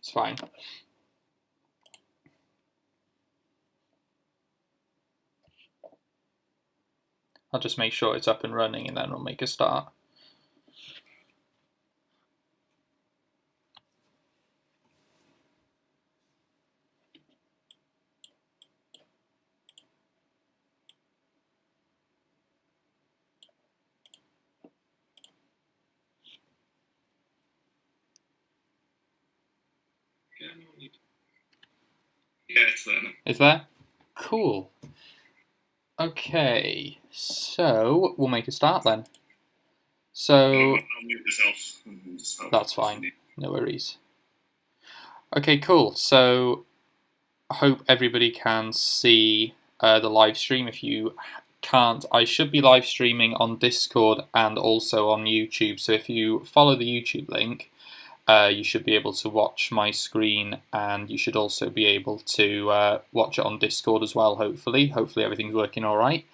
It's fine. I'll just make sure it's up and running and then we'll make a start. Yeah, it's there now. Is there? Cool. Okay, so we'll make a start then. So I'll mute myself. That's fine. No worries. Okay, cool. So I hope everybody can see the live stream. If you can't, I should be live streaming on Discord and also on YouTube. So if you follow the YouTube link, you should be able to watch my screen, and you should also be able to watch it on Discord as well, hopefully. Hopefully everything's working all right.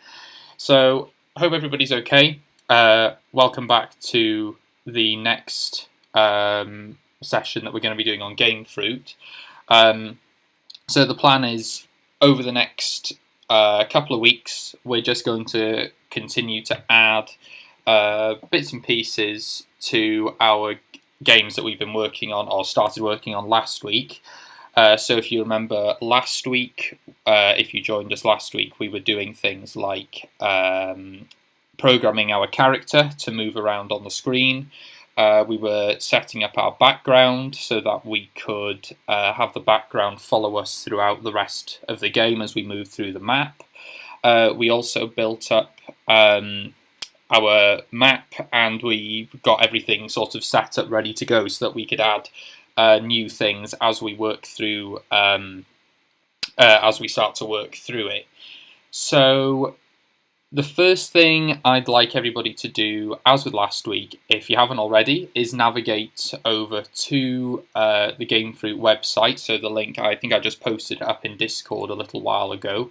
So I hope everybody's okay. Welcome back to the next session that we're going to be doing on Game Fruit. So the plan is, over the next couple of weeks, we're just going to continue to add bits and pieces to our games that we've been working on or started working on last week. So if you remember last week, if you joined us last week, we were doing things like programming our character to move around on the screen. We were setting up our background so that we could have the background follow us throughout the rest of the game as we move through the map. We also built up our map, and we got everything sort of set up ready to go so that we could add new things as we work through, as we start to work through it. So the first thing I'd like everybody to do, as with last week, if you haven't already, is navigate over to the Game Fruit website. So the link, I think I just posted it up in Discord a little while ago.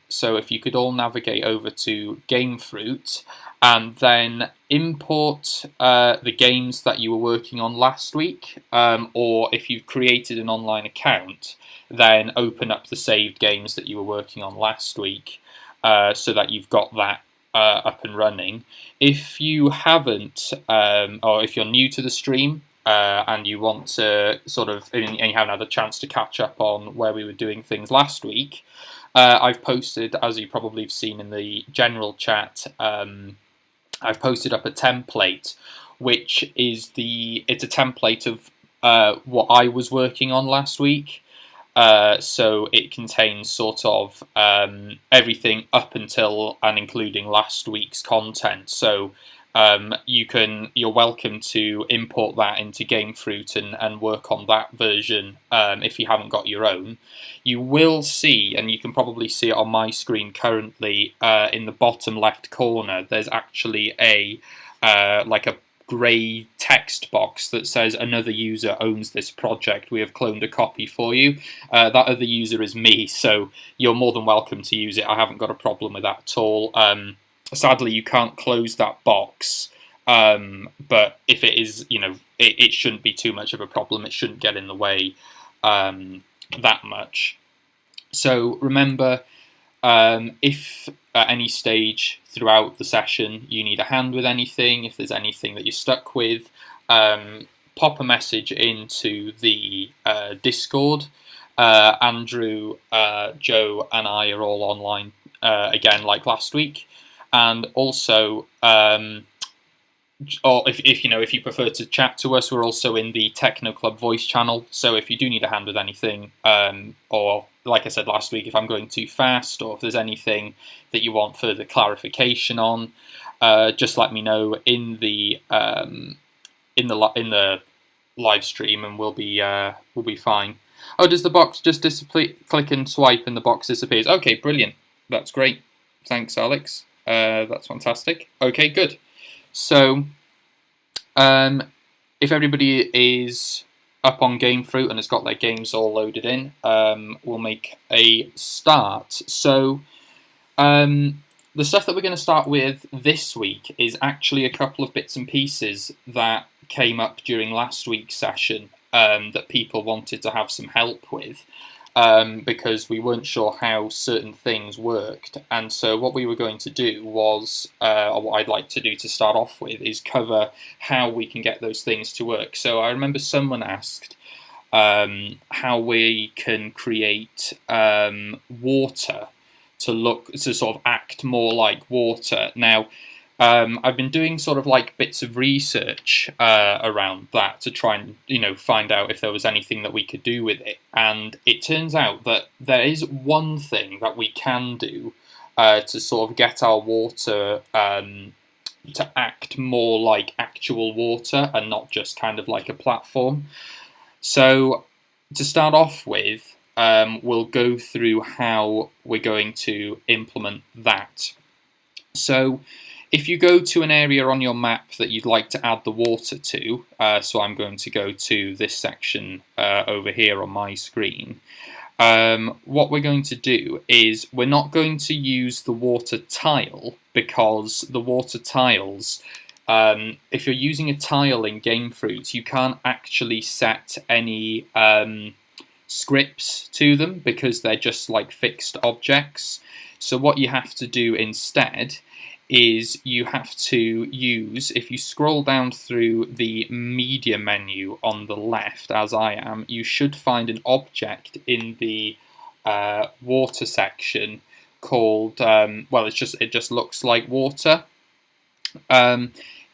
So if you could all navigate over to Game Fruit and then import the games that you were working on last week, or if you've created an online account, then open up the saved games that you were working on last week, so that you've got that up and running. If you haven't, or if you're new to the stream, and you want to sort of, and you haven't had a chance to catch up on where we were doing things last week, I've posted, as you probably have seen in the general chat, I've posted up a template, which is it's a template of what I was working on last week. So it contains sort of everything up until and including last week's content. So you're welcome to import that into Game Fruit and work on that version if you haven't got your own. You will see, and you can probably see it on my screen currently, in the bottom left corner, there's actually like a grey text box that says another user owns this project. We have cloned a copy for you. That other user is me, so you're more than welcome to use it. I haven't got a problem with that at all. Sadly, you can't close that box, but if it is, it shouldn't be too much of a problem. It shouldn't get in the way that much. So remember, if at any stage throughout the session you need a hand with anything, if there's anything that you're stuck with, pop a message into the Discord. Andrew, Joe, and I are all online again, like last week. And also, or if you prefer to chat to us, we're also in the TechnoClub voice channel. So if you do need a hand with anything, or like I said last week, if I'm going too fast, or if there's anything that you want further clarification on, just let me know in the live stream, and we'll be fine. Oh, does the box just disappear? Click and swipe, and the box disappears. Okay, brilliant. That's great. Thanks, Alex. That's fantastic. Okay, good. So, if everybody is up on Game Fruit and has got their games all loaded in, we'll make a start. So, the stuff that we're going to start with this week is actually a couple of bits and pieces that came up during last week's session. that people wanted to have some help with, because we weren't sure how certain things worked. And so what we were going to do was, or what I'd like to do to start off with, is cover how we can get those things to work. So I remember someone asked how we can create water to sort of act more like water. Now, I've been doing sort of like bits of research around that to try and find out if there was anything that we could do with it. And it turns out that there is one thing that we can do to sort of get our water to act more like actual water and not just kind of like a platform. So to start off with, we'll go through how we're going to implement that. So if you go to an area on your map that you'd like to add the water to, so I'm going to go to this section over here on my screen, what we're going to do is we're not going to use the water tile, because the water tiles, if you're using a tile in GameFruit, you can't actually set any scripts to them because they're just like fixed objects. So what you have to do instead is you have to use, if you scroll down through the media menu on the left, as I am, you should find an object in the water section called, well, it just looks like water.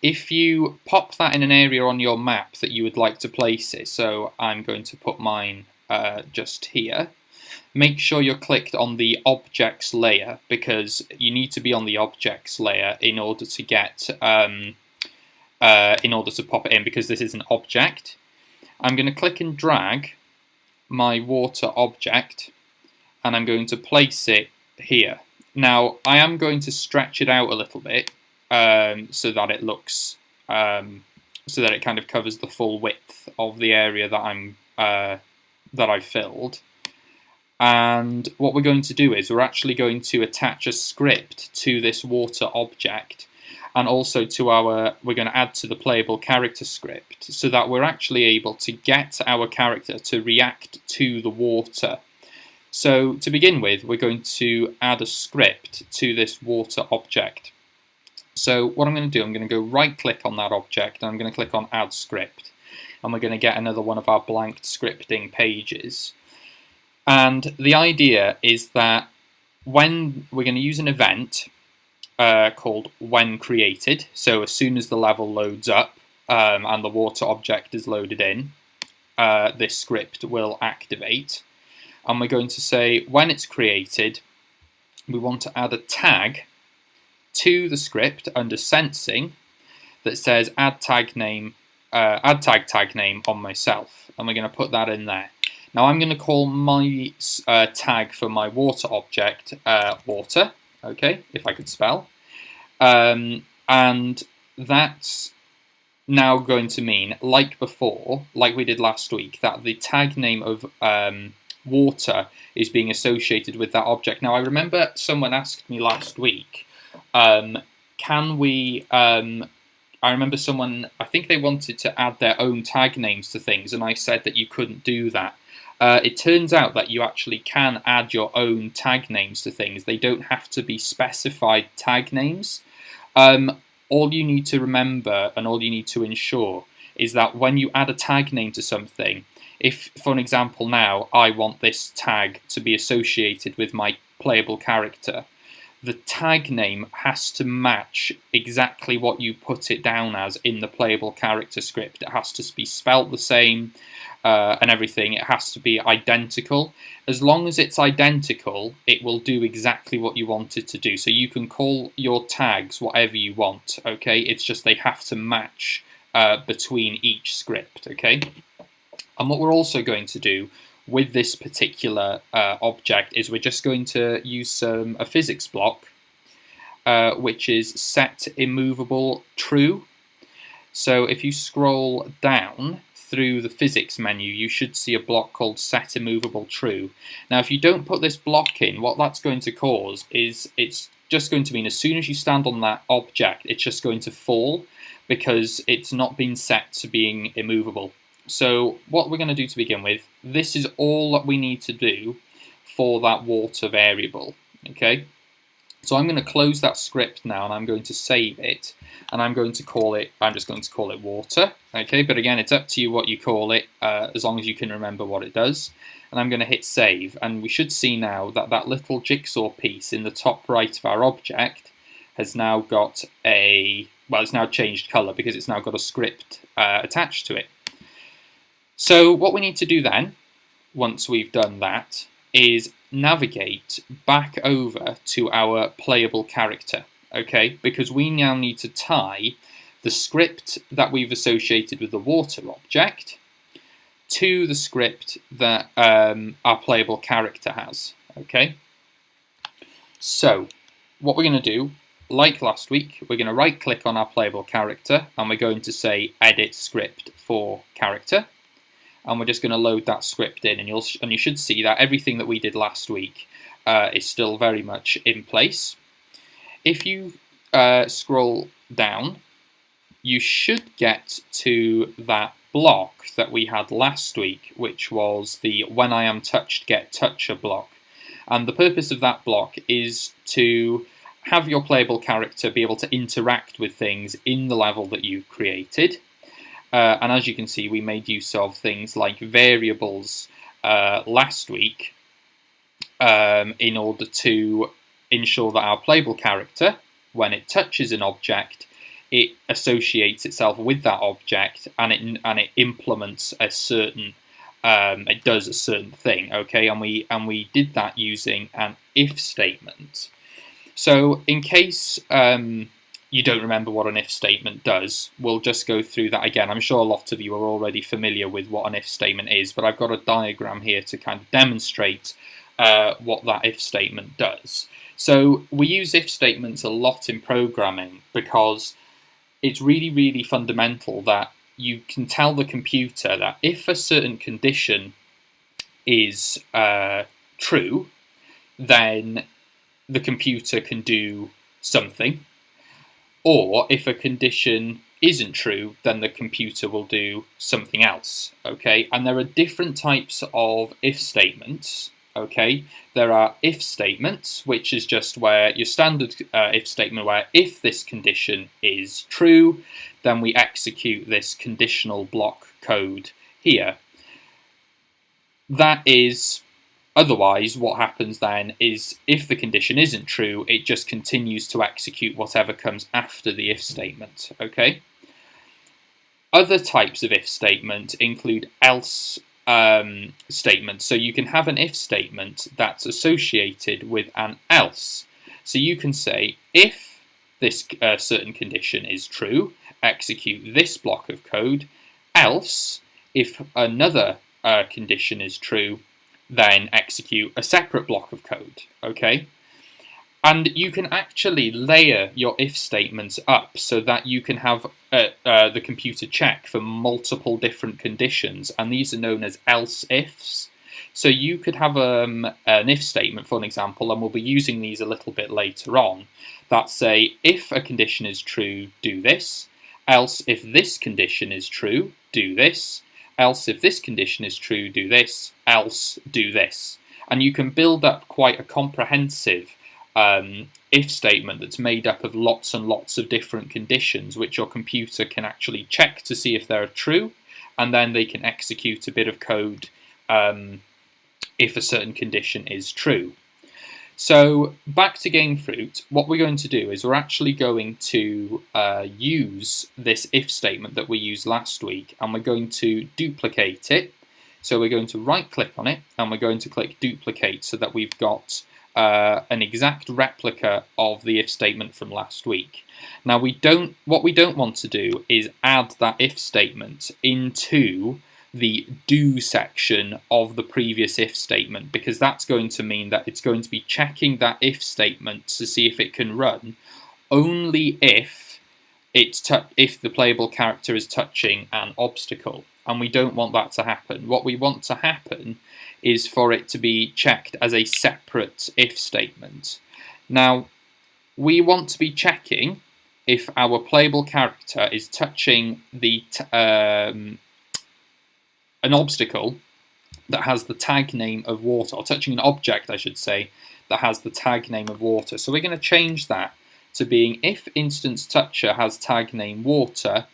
If you pop that in an area on your map that you would like to place it, so I'm going to put mine just here. Make sure you're clicked on the objects layer, because you need to be on the objects layer in order to get in order to pop it in, because this is an object. I'm going to click and drag my water object, and I'm going to place it here. Now I am going to stretch it out a little bit so that it looks so that it kind of covers the full width of the area that I've filled. And what we're going to do is we're actually going to attach a script to this water object, and also to we're going to add to the playable character script, so that we're actually able to get our character to react to the water. So to begin with, we're going to add a script to this water object. So what I'm going to do, I'm going to go right click on that object, and I'm going to click on add script, and we're going to get another one of our blanked scripting pages. And the idea is that when we're going to use an event called when created, so as soon as the level loads up and the water object is loaded in, this script will activate. And we're going to say when it's created, we want to add a tag to the script under sensing that says add tag name on myself, and we're going to put that in there. Now I'm going to call my tag for my water object water, okay, if I could spell, and that's now going to mean, like before, like we did last week, that the tag name of water is being associated with that object. Now I remember someone asked me last week, can we, I remember someone, I think they wanted to add their own tag names to things, and I said that you couldn't do that. It turns out that you actually can add your own tag names to things. They don't have to be specified tag names. All you need to remember and all you need to ensure is that when you add a tag name to something, if, for an example now, I want this tag to be associated with my playable character, the tag name has to match exactly what you put it down as in the playable character script. It has to be spelt the same and everything. It has to be identical. As long as it's identical, it will do exactly what you want it to do. So you can call your tags whatever you want, okay? It's just they have to match between each script, okay? And what we're also going to do with this particular object is we're just going to use a physics block, which is set immovable true. So if you scroll down through the physics menu, you should see a block called set immovable true. Now if you don't put this block in, what that's going to cause is it's just going to mean as soon as you stand on that object, it's just going to fall because it's not been set to being immovable. So what we're going to do to begin with, this is all that we need to do for that water variable, okay? So I'm going to close that script now and I'm going to save it, and I'm just going to call it water, okay? But again, it's up to you what you call it, as long as you can remember what it does. And I'm going to hit save, and we should see now that that little jigsaw piece in the top right of our object has now got it's now changed color because it's now got a script attached to it. So what we need to do then, once we've done that, is navigate back over to our playable character, okay? Because we now need to tie the script that we've associated with the water object to the script that our playable character has, okay? So what we're going to do, like last week, we're going to right click on our playable character and we're going to say edit script for character. And we're just going to load that script in, and you should see that everything that we did last week is still very much in place. If you scroll down, you should get to that block that we had last week, which was the when I am touched get toucher block. And the purpose of that block is to have your playable character be able to interact with things in the level that you've created. And as you can see, we made use of things like variables last week in order to ensure that our playable character, when it touches an object, it associates itself with that object and it implements a certain, it does a certain thing, okay? And we did that using an if statement. So in case you don't remember what an if statement does, we'll just go through that again. I'm sure a lot of you are already familiar with what an if statement is, but I've got a diagram here to kind of demonstrate what that if statement does. So we use if statements a lot in programming because it's really, really fundamental that you can tell the computer that if a certain condition is true, then the computer can do something. Or if a condition isn't true, then the computer will do something else, okay? And there are different types of if statements, okay? There are if statements, which is just where your standard if statement where if this condition is true, then we execute this conditional block code here. That is... Otherwise, what happens then is if the condition isn't true, it just continues to execute whatever comes after the if statement, okay? Other types of if statement include else statements. So you can have an if statement that's associated with an else. So you can say, if this certain condition is true, execute this block of code, else, if another condition is true, then execute a separate block of code, okay? And you can actually layer your if statements up so that you can have the computer check for multiple different conditions, and these are known as else ifs. So you could have an if statement, for an example, and we'll be using these a little bit later on, that say, if a condition is true, do this, else if this condition is true, do this, else if this condition is true, do this, else do this. And you can build up quite a comprehensive if statement that's made up of lots and lots of different conditions which your computer can actually check to see if they're true, and then they can execute a bit of code if a certain condition is true. So back to GameFruit, what we're going to do is we're actually going to use this if statement that we used last week, and we're going to duplicate it. So we're going to right click on it and we're going to click duplicate so that we've got an exact replica of the if statement from last week. Now what we don't want to do is add that if statement into the do section of the previous if statement, because that's going to mean that it's going to be checking that if statement to see if it can run only if the playable character is touching an obstacle, and we don't want that to happen. What we want to happen is for it to be checked as a separate if statement. Now, we want to be checking if our playable character is touching the an obstacle that has the tag name of water, or touching an object, I should say, that has the tag name of water. So we're going to change that to being if instance toucher has tag name water,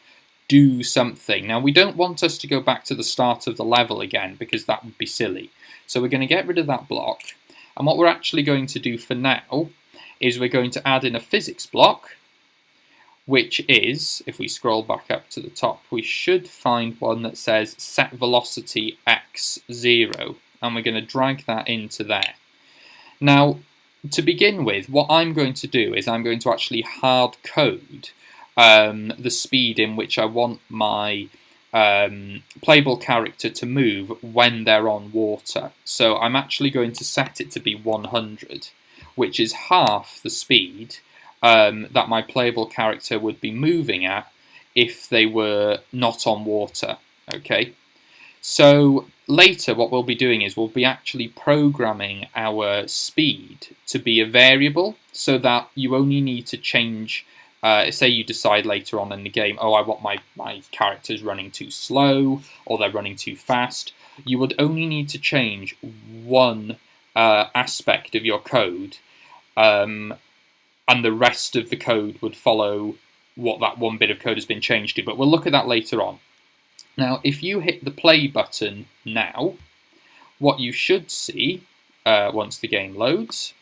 do something. Now we don't want us to go back to the start of the level again because that would be silly. So we're going to get rid of that block. And what we're actually going to do for now is we're going to add in a physics block, which is, if we scroll back up to the top, we should find one that says set velocity x0, and we're going to drag that into there. Now, to begin with, what I'm going to do is I'm going to actually hard code the speed in which I want my playable character to move when they're on water. So I'm actually going to set it to be 100, which is half the speed that my playable character would be moving at if they were not on water. Okay, so later what we'll be doing is we'll be actually programming our speed to be a variable so that you only need to change, say you decide later on in the game, oh, I want my characters running too slow or they're running too fast. You would only need to change one aspect of your code, and the rest of the code would follow what that one bit of code has been changed to. But we'll look at that later on. Now, if you hit the play button now, what you should see once the game loads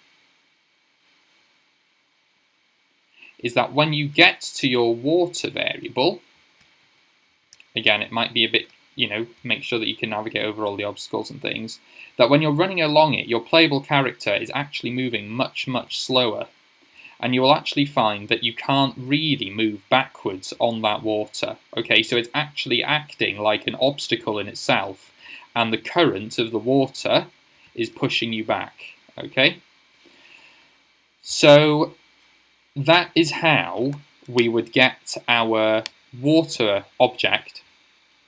is that when you get to your water variable, again, it might be a bit, make sure that you can navigate over all the obstacles and things, that when you're running along it, your playable character is actually moving much, much slower. And you will actually find that you can't really move backwards on that water. Okay, so it's actually acting like an obstacle in itself, and the current of the water is pushing you back. Okay, so that is how we would get our water object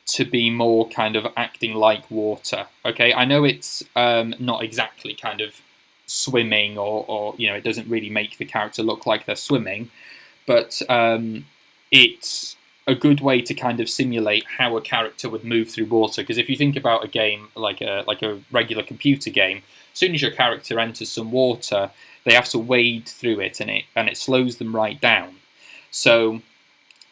to be more kind of acting like water. Okay, I know it's not exactly kind of swimming or it doesn't really make the character look like they're swimming, but it's a good way to kind of simulate how a character would move through water. Because if you think about a game like a regular computer game, as soon as your character enters some water, they have to wade through it, and it slows them right down. So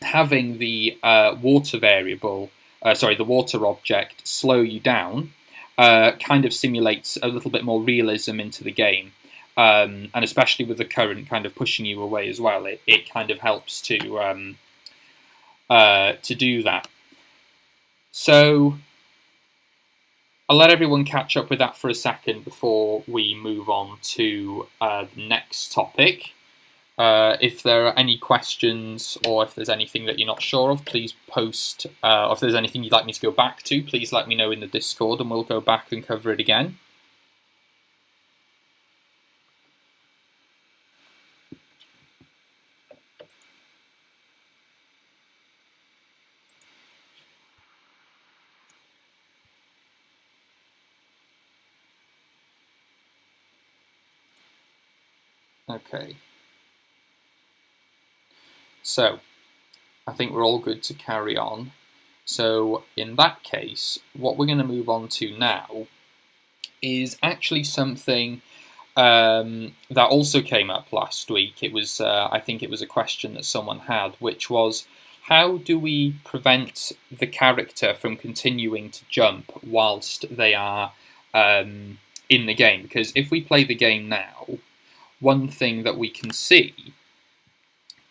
having the water variable, the water object slow you down kind of simulates a little bit more realism into the game, and especially with the current kind of pushing you away as well, it kind of helps to do that. So I'll let everyone catch up with that for a second before we move on to the next topic. If there are any questions or if there's anything that you're not sure of, please post. Or if there's anything you'd like me to go back to, please let me know in the Discord and we'll go back and cover it again. Okay. So, I think we're all good to carry on. So, in that case, what we're going to move on to now is actually something that also came up last week. It was, I think it was a question that someone had, which was, how do we prevent the character from continuing to jump whilst they are in the game? Because if we play the game now, one thing that we can see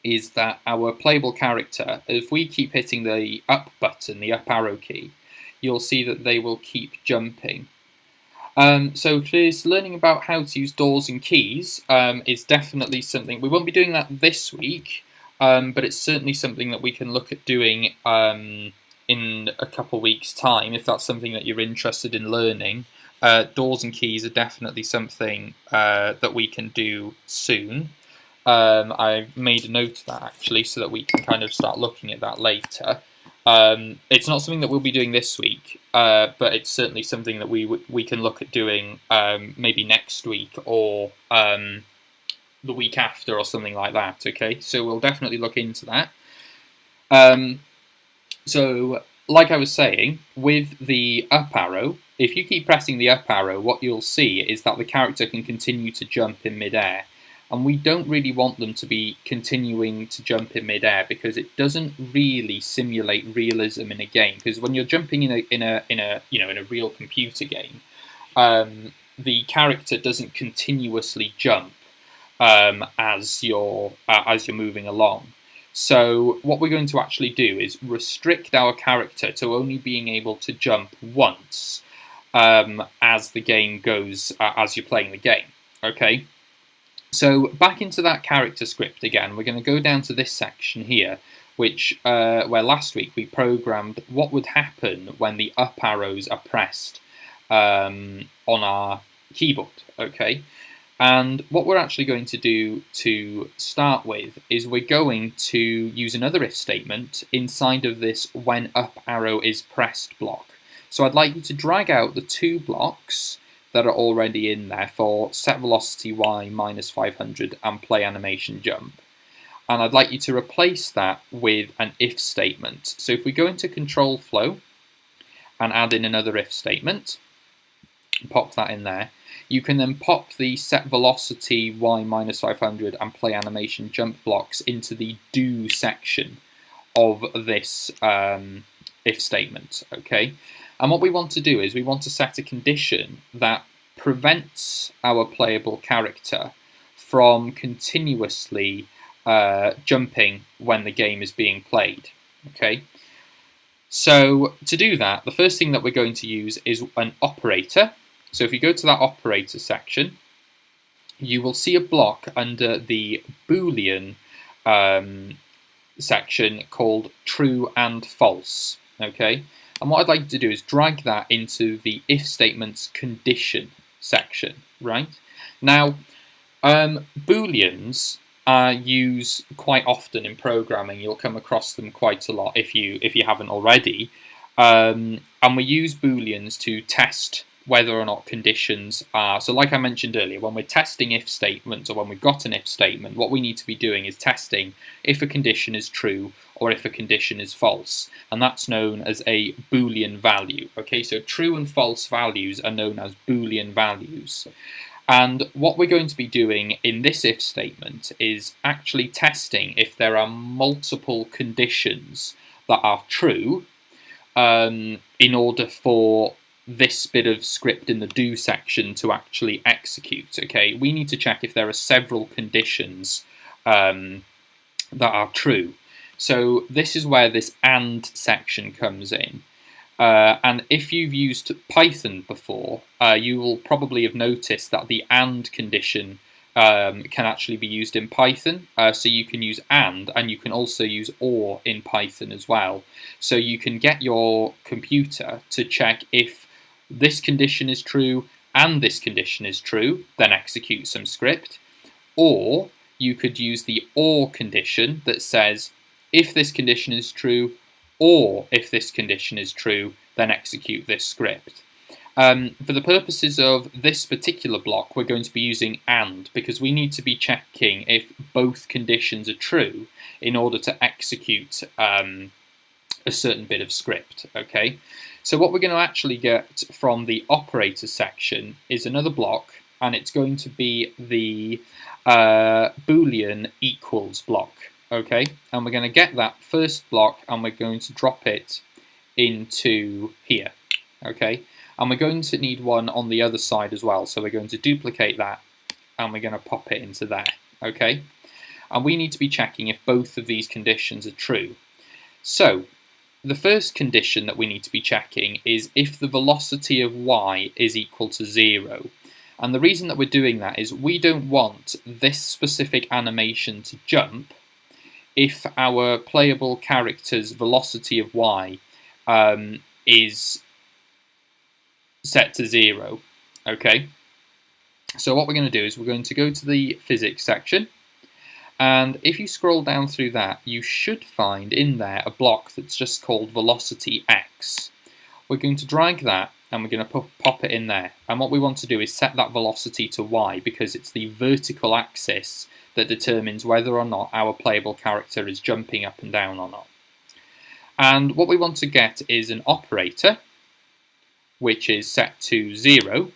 is that our playable character, if we keep hitting the up button, the up arrow key, you'll see that they will keep jumping. So just learning about how to use doors and keys is definitely something. We won't be doing that this week, but it's certainly something that we can look at doing in a couple of weeks' time, if that's something that you're interested in learning. Doors and keys are definitely something that we can do soon. I've made a note of that actually, so that we can kind of start looking at that later. It's not something that we'll be doing this week, but it's certainly something that we can look at doing maybe next week or the week after or something like that. Okay, so we'll definitely look into that. So like I was saying, with the up arrow, if you keep pressing the up arrow, what you'll see is that the character can continue to jump in midair. And we don't really want them to be continuing to jump in midair because it doesn't really simulate realism in a game. Because when you're jumping in a real computer game, the character doesn't continuously jump as you're moving along. So what we're going to actually do is restrict our character to only being able to jump once as the game goes, as you're playing the game. Okay. So back into that character script again, we're going to go down to this section here, which where last week we programmed what would happen when the up arrows are pressed on our keyboard, okay? And what we're actually going to do to start with is we're going to use another if statement inside of this when up arrow is pressed block. So I'd like you to drag out the 2 blocks that are already in there for set velocity y minus 500 and play animation jump. And I'd like you to replace that with an if statement. So if we go into control flow and add in another if statement, pop that in there, you can then pop the set velocity y minus 500 and play animation jump blocks into the do section of this if statement, okay? And what we want to do is we want to set a condition that prevents our playable character from continuously jumping when the game is being played. Okay. So to do that, the first thing that we're going to use is an operator. So if you go to that operator section, you will see a block under the Boolean section called true and false. Okay. And what I'd like you to do is drag that into the if statement's condition section, right? Now, Booleans are used quite often in programming. You'll come across them quite a lot if you haven't already. And we use Booleans to test whether or not conditions are. So like I mentioned earlier, when we're testing if statements or when we've got an if statement, what we need to be doing is testing if a condition is true or if a condition is false. And that's known as a Boolean value. Okay, so true and false values are known as Boolean values. And what we're going to be doing in this if statement is actually testing if there are multiple conditions that are true in order for this bit of script in the do section to actually execute. Okay, we need to check if there are several conditions that are true. So this is where this and section comes in. And if you've used Python before, you will probably have noticed that the and condition can actually be used in Python. So you can use and you can also use or in Python as well. So you can get your computer to check if this condition is true and this condition is true, then execute some script. Or you could use the or condition that says if this condition is true or if this condition is true, then execute this script. For the purposes of this particular block, we're going to be using and because we need to be checking if both conditions are true in order to execute a certain bit of script. Okay, so what we're going to actually get from the operator section is another block, and it's going to be the Boolean equals block. Okay, and we're going to get that first block and we're going to drop it into here. Okay, and we're going to need one on the other side as well, so we're going to duplicate that and we're going to pop it into there. Okay, and we need to be checking if both of these conditions are true. So the first condition that we need to be checking is if the velocity of y is equal to 0. And the reason that we're doing that is we don't want this specific animation to jump if our playable character's velocity of y is set to 0. Okay, so what we're going to do is we're going to go to the physics section, and if you scroll down through that, you should find in there a block that's just called velocity x. We're going to drag that and we're going to pop it in there, and what we want to do is set that velocity to y because it's the vertical axis that determines whether or not our playable character is jumping up and down or not. And what we want to get is an operator, which is set to 0.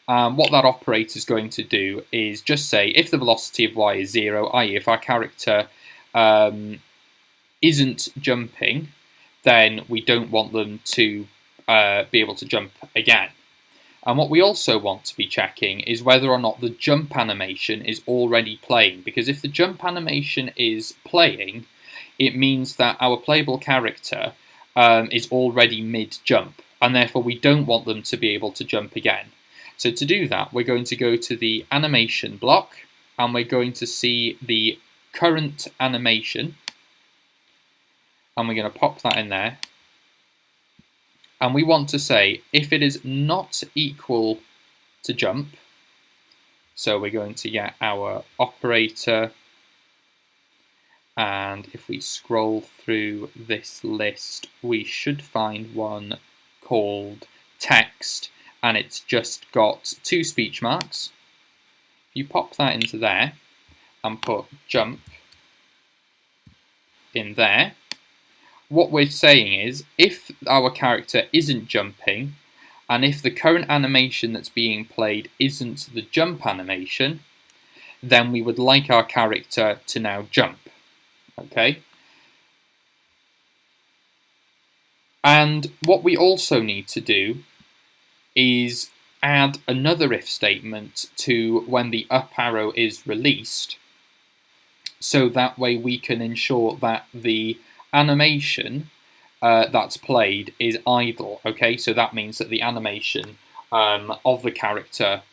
What that operator is going to do is just say if the velocity of y is 0, i.e. if our character isn't jumping, then we don't want them to be able to jump again. And what we also want to be checking is whether or not the jump animation is already playing, because if the jump animation is playing, it means that our playable character is already mid-jump, and therefore we don't want them to be able to jump again. So to do that, we're going to go to the animation block, and we're going to see the current animation, and we're going to pop that in there. And we want to say if it is not equal to jump, so we're going to get our operator, and if we scroll through this list, we should find one called text, and it's just got 2 speech marks. You pop that into there and put jump in there. What we're saying is, if our character isn't jumping, and if the current animation that's being played isn't the jump animation, then we would like our character to now jump. Okay? And what we also need to do is add another if statement to when the up arrow is released, so that way we can ensure that the animation that's played is idle. Okay, so that means that the animation of the character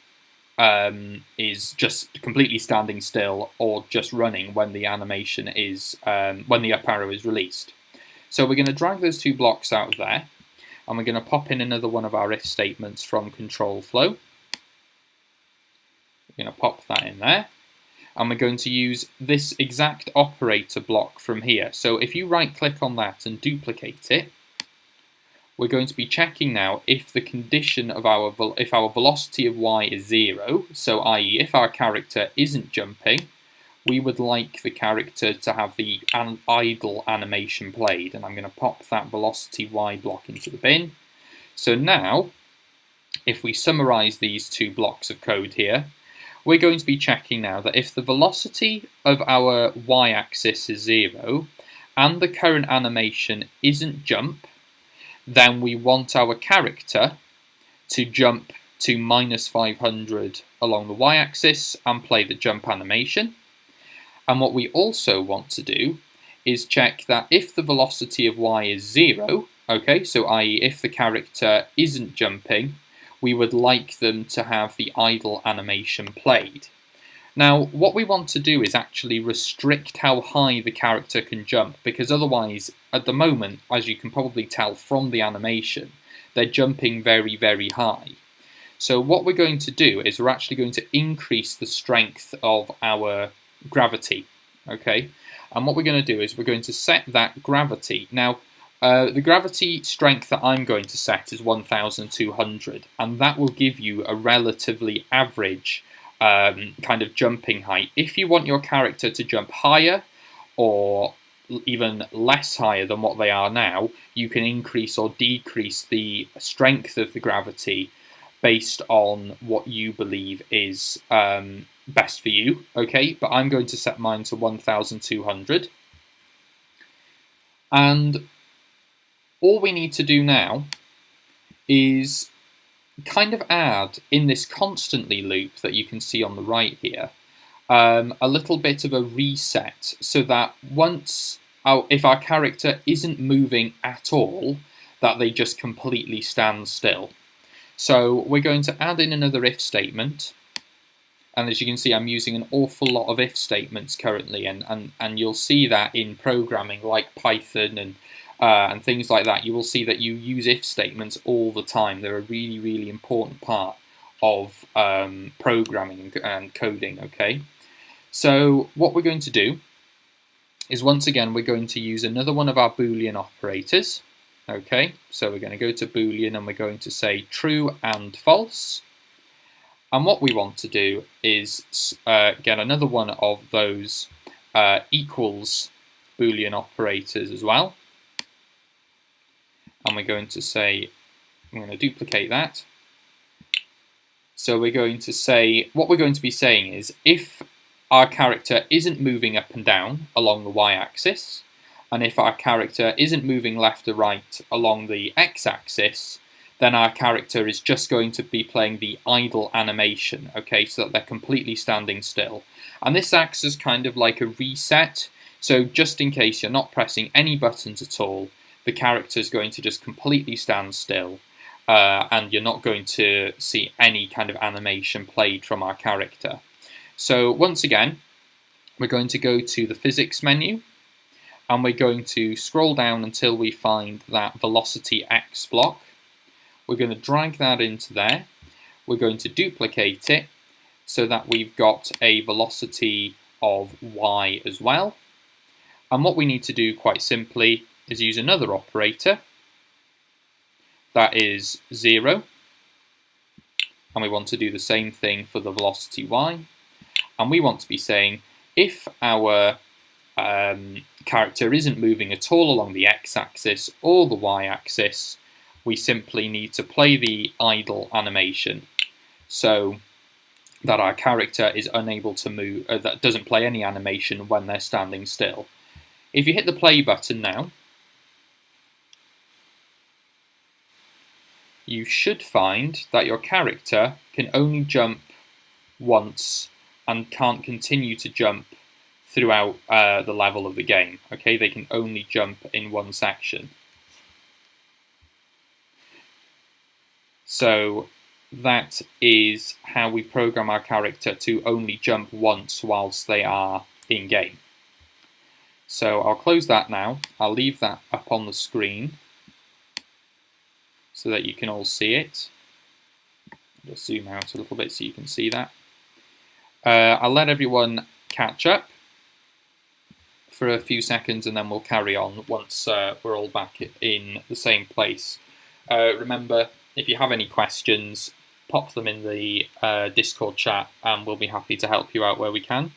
is just completely standing still or just running when the animation is when the up arrow is released. So we're going to drag those 2 blocks out of there, and we're going to pop in another one of our if statements from control flow. We're going to pop that in there. And we're going to use this exact operator block from here. So if you right click on that and duplicate it, we're going to be checking now if the condition of our velocity of y is 0, so i.e. if our character isn't jumping, we would like the character to have the idle animation played. And I'm going to pop that velocity y block into the bin. So now, if we summarize these 2 blocks of code here, we're going to be checking now that if the velocity of our y-axis is 0 and the current animation isn't jump, then we want our character to jump to -500 along the y-axis and play the jump animation. And what we also want to do is check that if the velocity of y is 0, okay, so i.e. if the character isn't jumping, we would like them to have the idle animation played. Now, what we want to do is actually restrict how high the character can jump, because otherwise, at the moment, as you can probably tell from the animation, they're jumping very, very high. So what we're going to do is we're actually going to increase the strength of our gravity, okay? And what we're going to do is we're going to set that gravity. Now, the gravity strength that I'm going to set is 1,200, and that will give you a relatively average kind of jumping height. If you want your character to jump higher or even less higher than what they are now, you can increase or decrease the strength of the gravity based on what you believe is best for you, okay? But I'm going to set mine to 1,200. And all we need to do now is kind of add in this constantly loop that you can see on the right here, a little bit of a reset, so that once if our character isn't moving at all, that they just completely stand still. So we're going to add in another if statement, and as you can see, I'm using an awful lot of if statements currently, and you'll see that in programming like Python and things like that. You will see that you use if statements all the time. They're a really, really important part of programming and coding, okay? So what we're going to do is, once again, we're going to use another one of our Boolean operators, okay? So we're going to go to Boolean and we're going to say true and false. And what we want to do is get another one of those equals Boolean operators as well. And we're going to say, I'm going to duplicate that. So we're going to say, what we're going to be saying is, if our character isn't moving up and down along the y-axis, and if our character isn't moving left or right along the x-axis, then our character is just going to be playing the idle animation, okay, so that they're completely standing still. And this acts as kind of like a reset, so just in case you're not pressing any buttons at all, the character is going to just completely stand still, and you're not going to see any kind of animation played from our character. So once again, we're going to go to the physics menu, and we're going to scroll down until we find that velocity X block. We're going to drag that into there. We're going to duplicate it so that we've got a velocity of Y as well. And what we need to do quite simply is use another operator. That is 0. And we want to do the same thing for the velocity Y. And we want to be saying, if our character isn't moving at all along the x-axis or the y-axis, we simply need to play the idle animation so that our character is unable to move, that doesn't play any animation when they're standing still. If you hit the play button now, you should find that your character can only jump once and can't continue to jump throughout the level of the game. Okay, they can only jump in one section. So that is how we program our character to only jump once whilst they are in game. So I'll close that now. I'll leave that up on the screen so that you can all see it. I'll just zoom out a little bit so you can see that. I'll let everyone catch up for a few seconds and then we'll carry on once we're all back in the same place. Remember, if you have any questions, pop them in the Discord chat and we'll be happy to help you out where we can.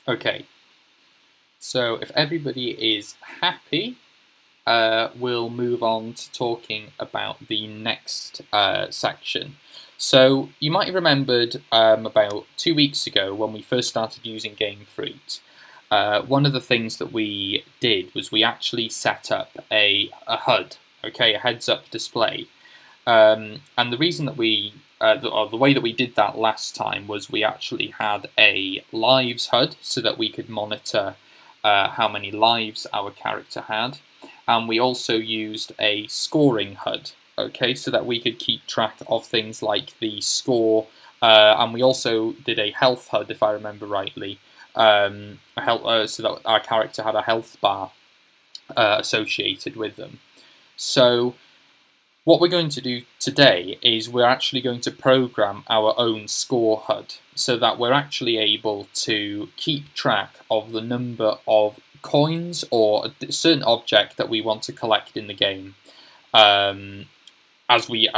Okay, so if everybody is happy, we'll move on to talking about the next section. So you might have remembered about 2 weeks ago when we first started using GameFruit, one of the things that we did was we actually set up a HUD, okay, a heads-up display. And the reason that we the way that we did that last time was we actually had a lives HUD so that we could monitor how many lives our character had, and we also used a scoring HUD, okay, so that we could keep track of things like the score, and we also did a health HUD, if I remember rightly, so that our character had a health bar associated with them. So what we're going to do today is we're actually going to program our own score HUD so that we're actually able to keep track of the number of coins or a certain object that we want to collect in the game as we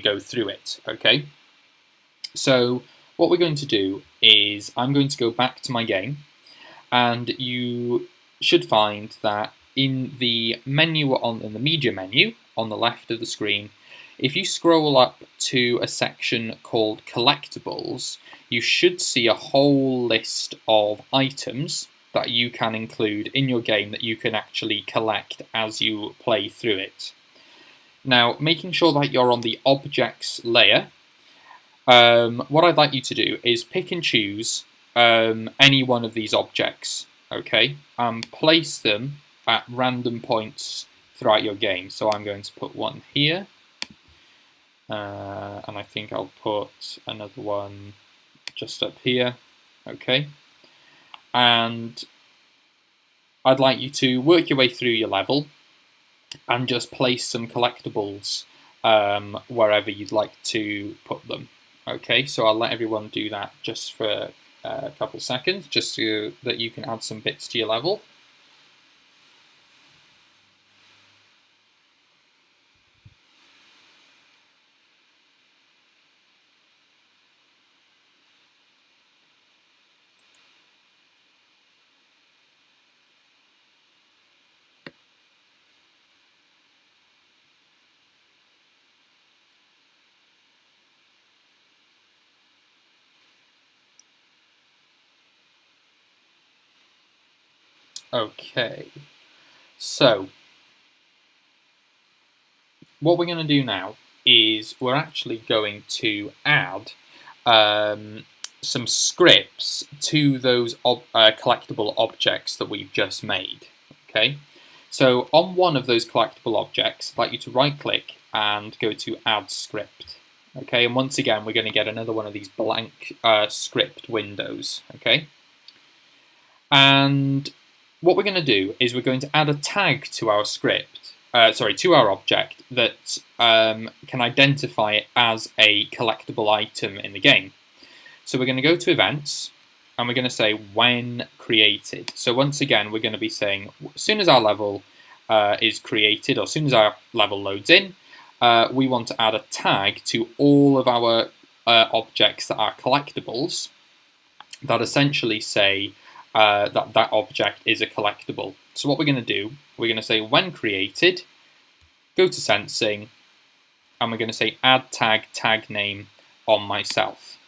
go through it. Okay. So what we're going to do is I'm going to go back to my game, and you should find that in the menu in the media menu on the left of the screen, if you scroll up to a section called collectibles, you should see a whole list of items that you can include in your game that you can actually collect as you play through it. Now, making sure that you're on the objects layer, what I'd like you to do is pick and choose any one of these objects, okay, and place them at random points throughout your game. So I'm going to put one here, and I think I'll put another one just up here, okay, and I'd like you to work your way through your level and just place some collectibles wherever you'd like to put them. Okay, so I'll let everyone do that just for a couple seconds, just so that you can add some bits to your level. Okay, so what we're going to do now is we're actually going to add some scripts to those collectible objects that we've just made. Okay, so on one of those collectible objects, I'd like you to right click and go to add script. Okay, and once again we're going to get another one of these blank script windows. Okay, and what we're going to do is we're going to add a tag to our script, to our object that can identify it as a collectible item in the game. So we're going to go to events and we're going to say when created. So once again, we're going to be saying as soon as our level is created or as soon as our level loads in, we want to add a tag to all of our objects that are collectibles that essentially say that object is a collectible. So what we're going to do, we're going to say when created, go to sensing, and we're going to say add tag name on myself.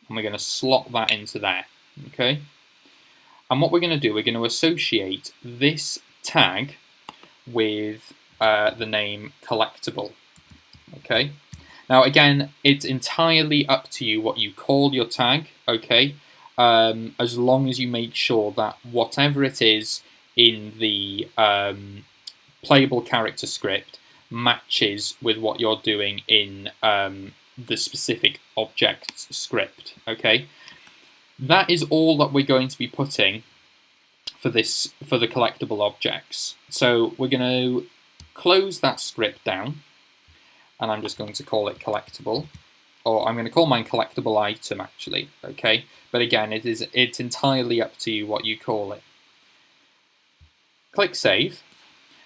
And we're going to slot that into there, okay? And what we're going to do, we're going to associate this tag with the name collectible, okay? Now again, it's entirely up to you what you call your tag, okay? As long as you make sure that whatever it is in the playable character script matches with what you're doing in the specific object script, okay? That is all that we're going to be putting for the collectible objects. So we're going to close that script down, and I'm just going to call it collectible. Or I'm going to call mine collectible item actually, okay? But again, it's entirely up to you what you call it. Click save,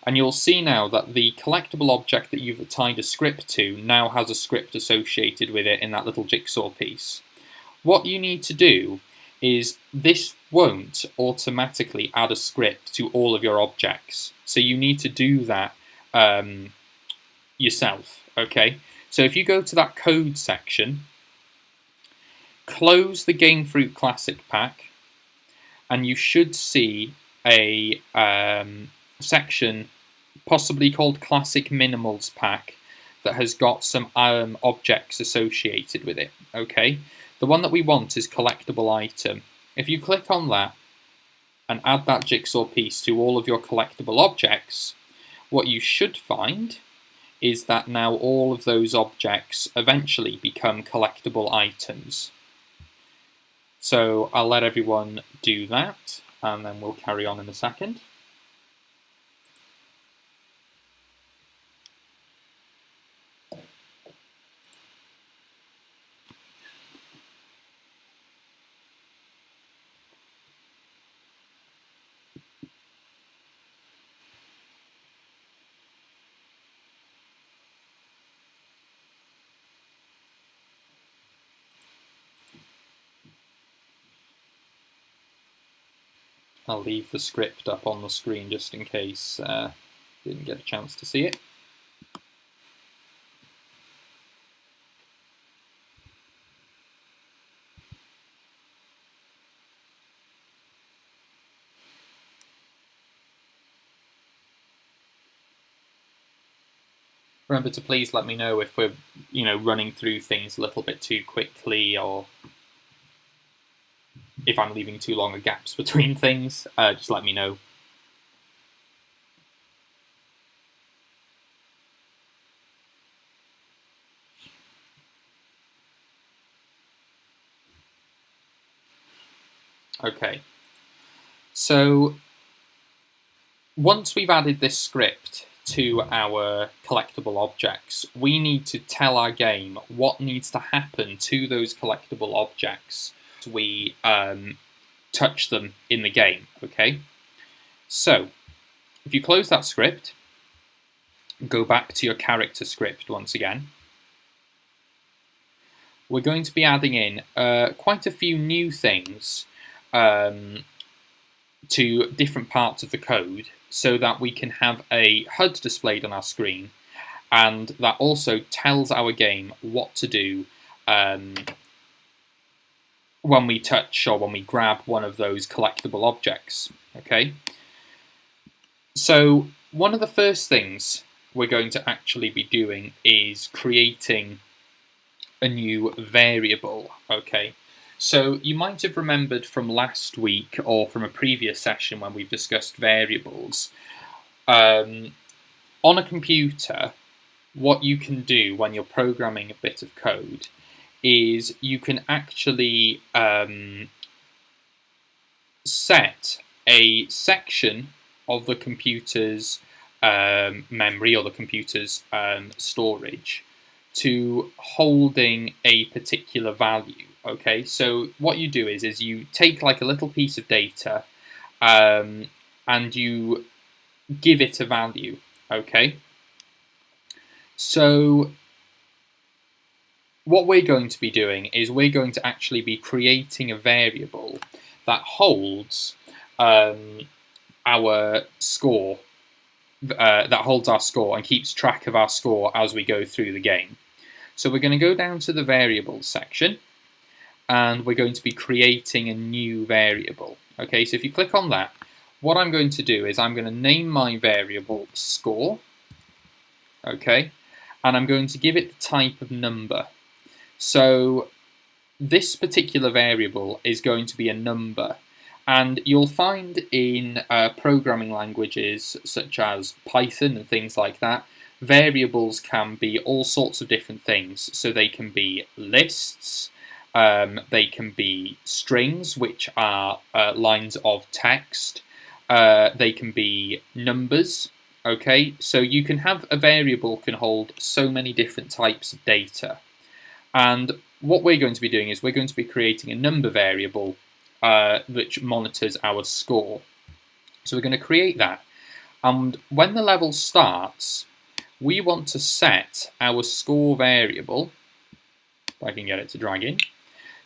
and you'll see now that the collectible object that you've tied a script to now has a script associated with it in that little jigsaw piece. What you need to do is this won't automatically add a script to all of your objects, so you need to do that yourself, okay? So if you go to that code section, close the Game Fruit Classic pack, and you should see a section possibly called Classic Minimals pack that has got some objects associated with it, okay? The one that we want is collectible item. If you click on that and add that jigsaw piece to all of your collectible objects, what you should find is that now all of those objects eventually become collectible items. So I'll let everyone do that, and then we'll carry on in a second. I'll leave the script up on the screen just in case you didn't get a chance to see it. Remember to please let me know if we're, running through things a little bit too quickly, or if I'm leaving too long gaps between things. Just let me know. Okay. So once we've added this script to our collectible objects, we need to tell our game what needs to happen to those collectible objects as we touch them in the game, okay? So, if you close that script, go back to your character script once again, we're going to be adding in quite a few new things to different parts of the code so that we can have a HUD displayed on our screen, and that also tells our game what to do when we touch or when we grab one of those collectible objects. Okay. So one of the first things we're going to actually be doing is creating a new variable. Okay. So you might have remembered from last week or from a previous session when we've discussed variables. On a computer, what you can do when you're programming a bit of code is you can actually set a section of the computer's memory or the computer's storage to holding a particular value. Okay, so what you do is you take like a little piece of data and you give it a value. Okay, so what we're going to be doing is we're going to actually be creating a variable that holds our score, and keeps track of our score as we go through the game. So we're going to go down to the variables section, and we're going to be creating a new variable. Okay, so if you click on that, what I'm going to do is I'm going to name my variable score. Okay, and I'm going to give it the type of number. So this particular variable is going to be a number, and you'll find in programming languages such as Python and things like that, variables can be all sorts of different things. So they can be lists, they can be strings, which are lines of text, they can be numbers. Okay, so you can have a variable can hold so many different types of data. And what we're going to be doing is we're going to be creating a number variable which monitors our score. So we're going to create that. And when the level starts, we want to set our score variable, if I can get it to drag in,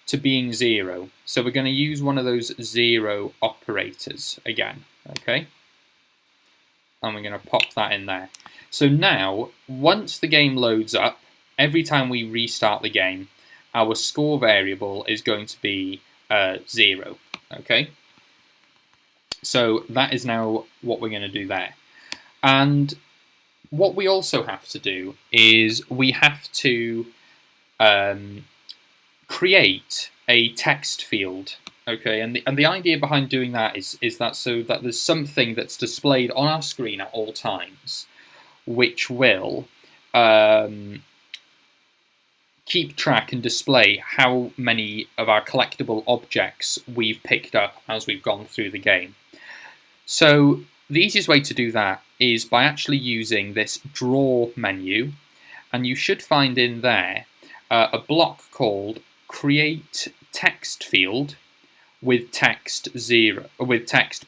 to being 0. So we're going to use one of those 0 operators again. Okay. And we're going to pop that in there. So now, once the game loads up, every time we restart the game, our score variable is going to be 0. Okay, so that is now what we're going to do there. And what we also have to do is we have to create a text field. Okay, and the idea behind doing that is that so that there's something that's displayed on our screen at all times, which will keep track and display how many of our collectible objects we've picked up as we've gone through the game. So the easiest way to do that is by actually using this draw menu, and you should find in there a block called create text field with text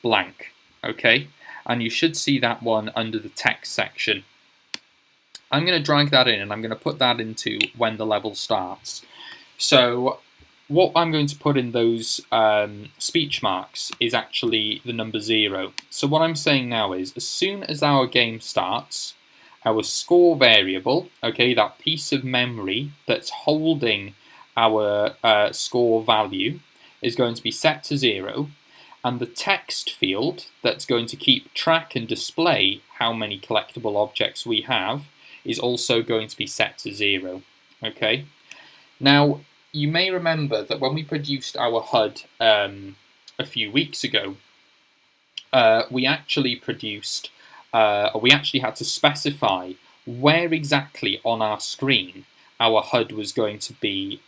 blank. Okay, and you should see that one under the text section. I'm going to drag that in, and I'm going to put that into when the level starts. So what I'm going to put in those speech marks is actually the number 0. So what I'm saying now is, as soon as our game starts, our score variable, okay, that piece of memory that's holding our score value, is going to be set to 0, and the text field that's going to keep track and display how many collectible objects we have is also going to be set to 0. Okay. Now, you may remember that when we produced our HUD a few weeks ago, we actually had to specify where exactly on our screen our HUD was going to be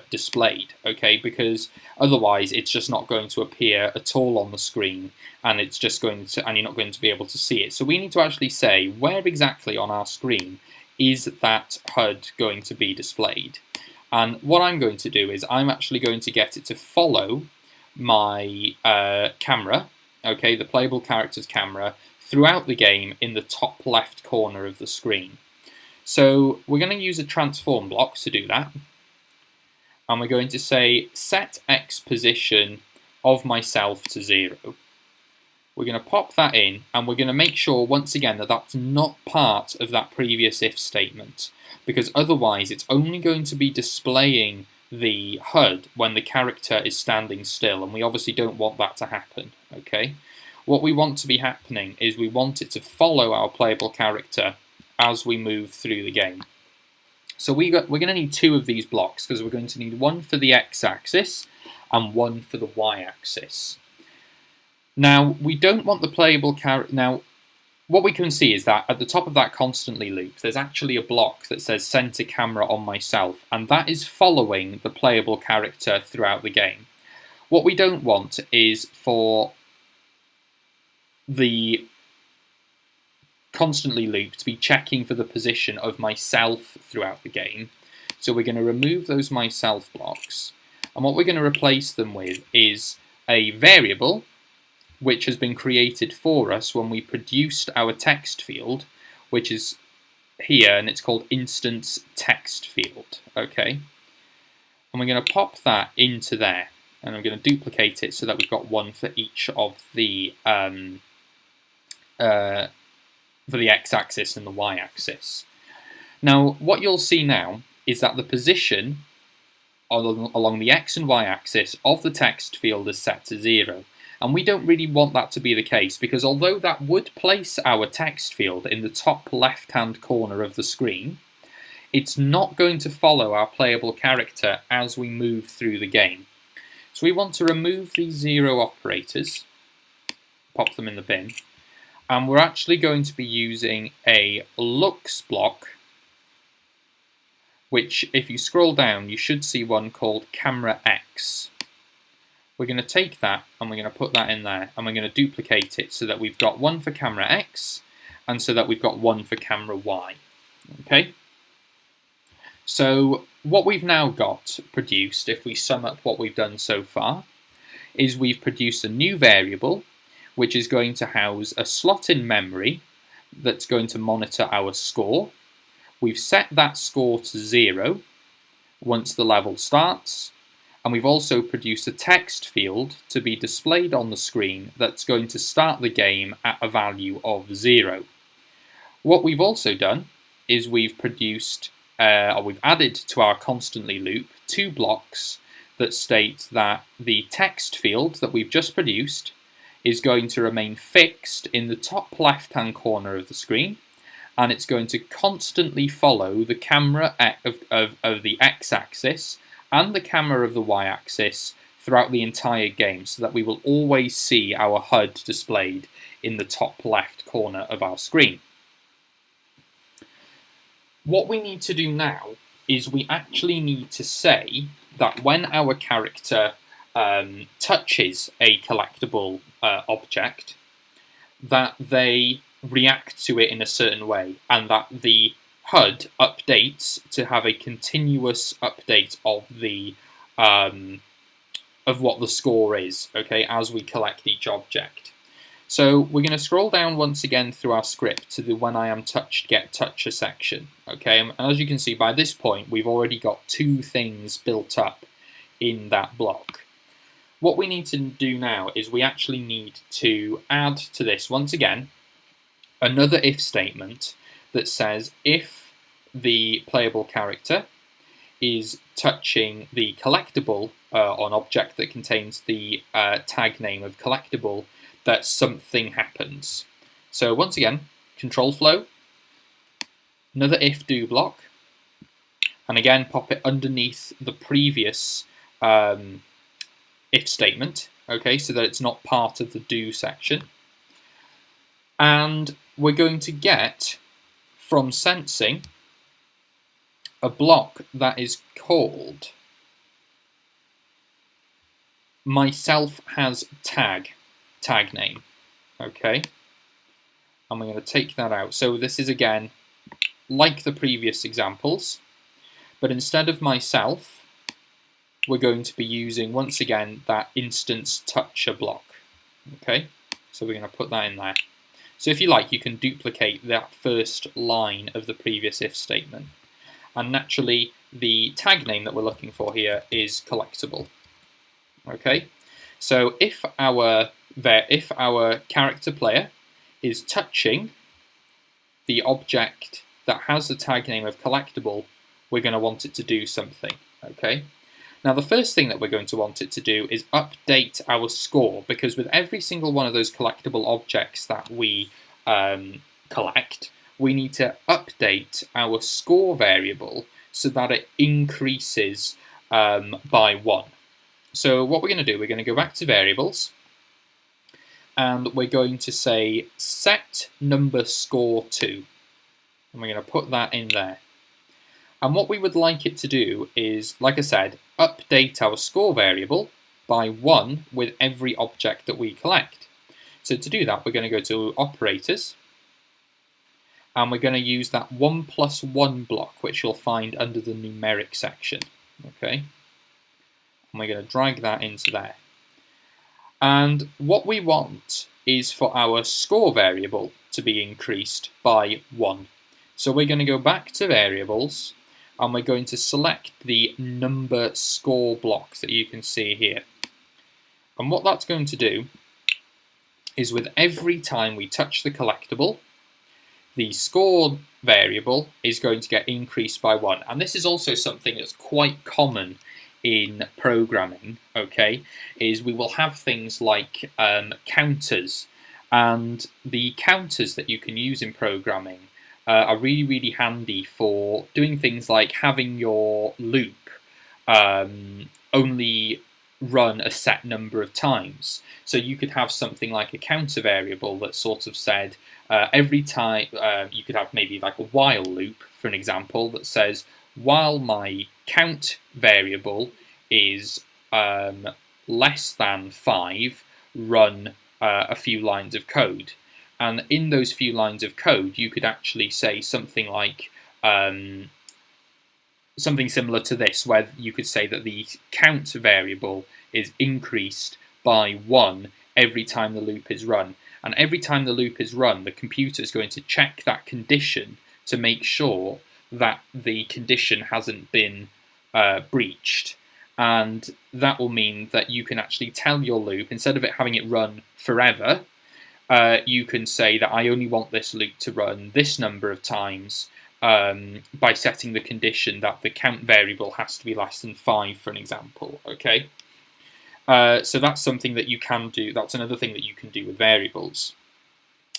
displayed, okay? Because otherwise it's just not going to appear at all on the screen, and it's just going to, and you're not going to be able to see it. So we need to actually say where exactly on our screen is that HUD going to be displayed. And what I'm going to do is I'm actually going to get it to follow my camera, okay, the playable character's camera, throughout the game in the top left corner of the screen. So we're going to use a transform block to do that. And we're going to say set X position of myself to 0. We're going to pop that in, and we're going to make sure once again that that's not part of that previous if statement, because otherwise it's only going to be displaying the HUD when the character is standing still, and we obviously don't want that to happen, okay? What we want to be happening is we want it to follow our playable character as we move through the game. So we're going to need 2 of these blocks, because we're going to need one for the x-axis and one for the y-axis. Now, we don't want the playable character... Now, what we can see is that at the top of that constantly loop, there's actually a block that says center camera on myself, and that is following the playable character throughout the game. What we don't want is for the constantly loop to be checking for the position of myself throughout the game. So we're going to remove those myself blocks, and what we're going to replace them with is a variable which has been created for us when we produced our text field, which is here, and it's called instance text field, okay? And we're going to pop that into there, and I'm going to duplicate it so that we've got one for each of the for the x-axis and the y-axis. Now, what you'll see now is that the position along the x and y-axis of the text field is set to 0. And we don't really want that to be the case, because although that would place our text field in the top left-hand corner of the screen, it's not going to follow our playable character as we move through the game. So we want to remove these 0 operators, pop them in the bin, and we're actually going to be using a looks block, which if you scroll down you should see one called camera X. We're going to take that and we're going to put that in there, and we're going to duplicate it so that we've got one for camera X and so that we've got one for camera Y. Okay? So what we've now got produced, if we sum up what we've done so far, is we've produced a new variable which is going to house a slot in memory that's going to monitor our score. We've set that score to 0 once the level starts. And we've also produced a text field to be displayed on the screen that's going to start the game at a value of 0. What we've also done is we've produced, or we've added to our constantly loop 2 blocks that state that the text field that we've just produced is going to remain fixed in the top left-hand corner of the screen, and it's going to constantly follow the camera of the x-axis and the camera of the y-axis throughout the entire game, so that we will always see our HUD displayed in the top left corner of our screen. What we need to do now is we actually need to say that when our character touches a collectible object, that they react to it in a certain way, and that the HUD updates to have a continuous update of the of what the score is, okay, as we collect each object. So we're going to scroll down once again through our script to the when I am touched get toucher section, okay, and as you can see by this point we've already got 2 things built up in that block. What we need to do now is we actually need to add to this once again another if statement that says if the playable character is touching the collectible on object that contains the tag name of collectible, that something happens. So once again, control flow, another if do block, and again pop it underneath the previous if statement, okay, so that it's not part of the do section. And we're going to get from sensing a block that is called myself has tag name, okay, and we're going to take that out. So this is again like the previous examples, but instead of myself, we're going to be using once again that instance toucher block, okay, so we're going to put that in there. So if you like, you can duplicate that first line of the previous if statement, and naturally the tag name that we're looking for here is collectible. Okay, so if our character player is touching the object that has the tag name of collectible, we're going to want it to do something. Okay, now the first thing that we're going to want it to do is update our score, because with every single one of those collectible objects that we collect, we need to update our score variable so that it increases by 1. So what we're going to do, we're going to go back to variables, and we're going to say set number score to, and we're going to put that in there. And what we would like it to do is, like I said, update our score variable by 1 with every object that we collect. So to do that, we're going to go to operators, and we're going to use that 1 plus 1 block, which you'll find under the numeric section. Okay. And we're going to drag that into there. And what we want is for our score variable to be increased by 1. So we're going to go back to variables, and we're going to select the number score block that you can see here. And what that's going to do is with every time we touch the collectible, the score variable is going to get increased by 1. And this is also something that's quite common in programming, okay, is we will have things like counters, and the counters that you can use in programming are really, really handy for doing things like having your loop only run a set number of times. So you could have something like a counter variable that sort of said every time, you could have maybe like a while loop, for an example, that says while my count variable is less than 5, run a few lines of code. And in those few lines of code, you could actually say something like something similar to this, where you could say that the count variable is increased by 1 every time the loop is run. And every time the loop is run, the computer is going to check that condition to make sure that the condition hasn't been breached. And that will mean that you can actually tell your loop, instead of it having it run forever, you can say that I only want this loop to run this number of times by setting the condition that the count variable has to be less than 5, for an example. Okay, so that's something that you can do. That's another thing that you can do with variables.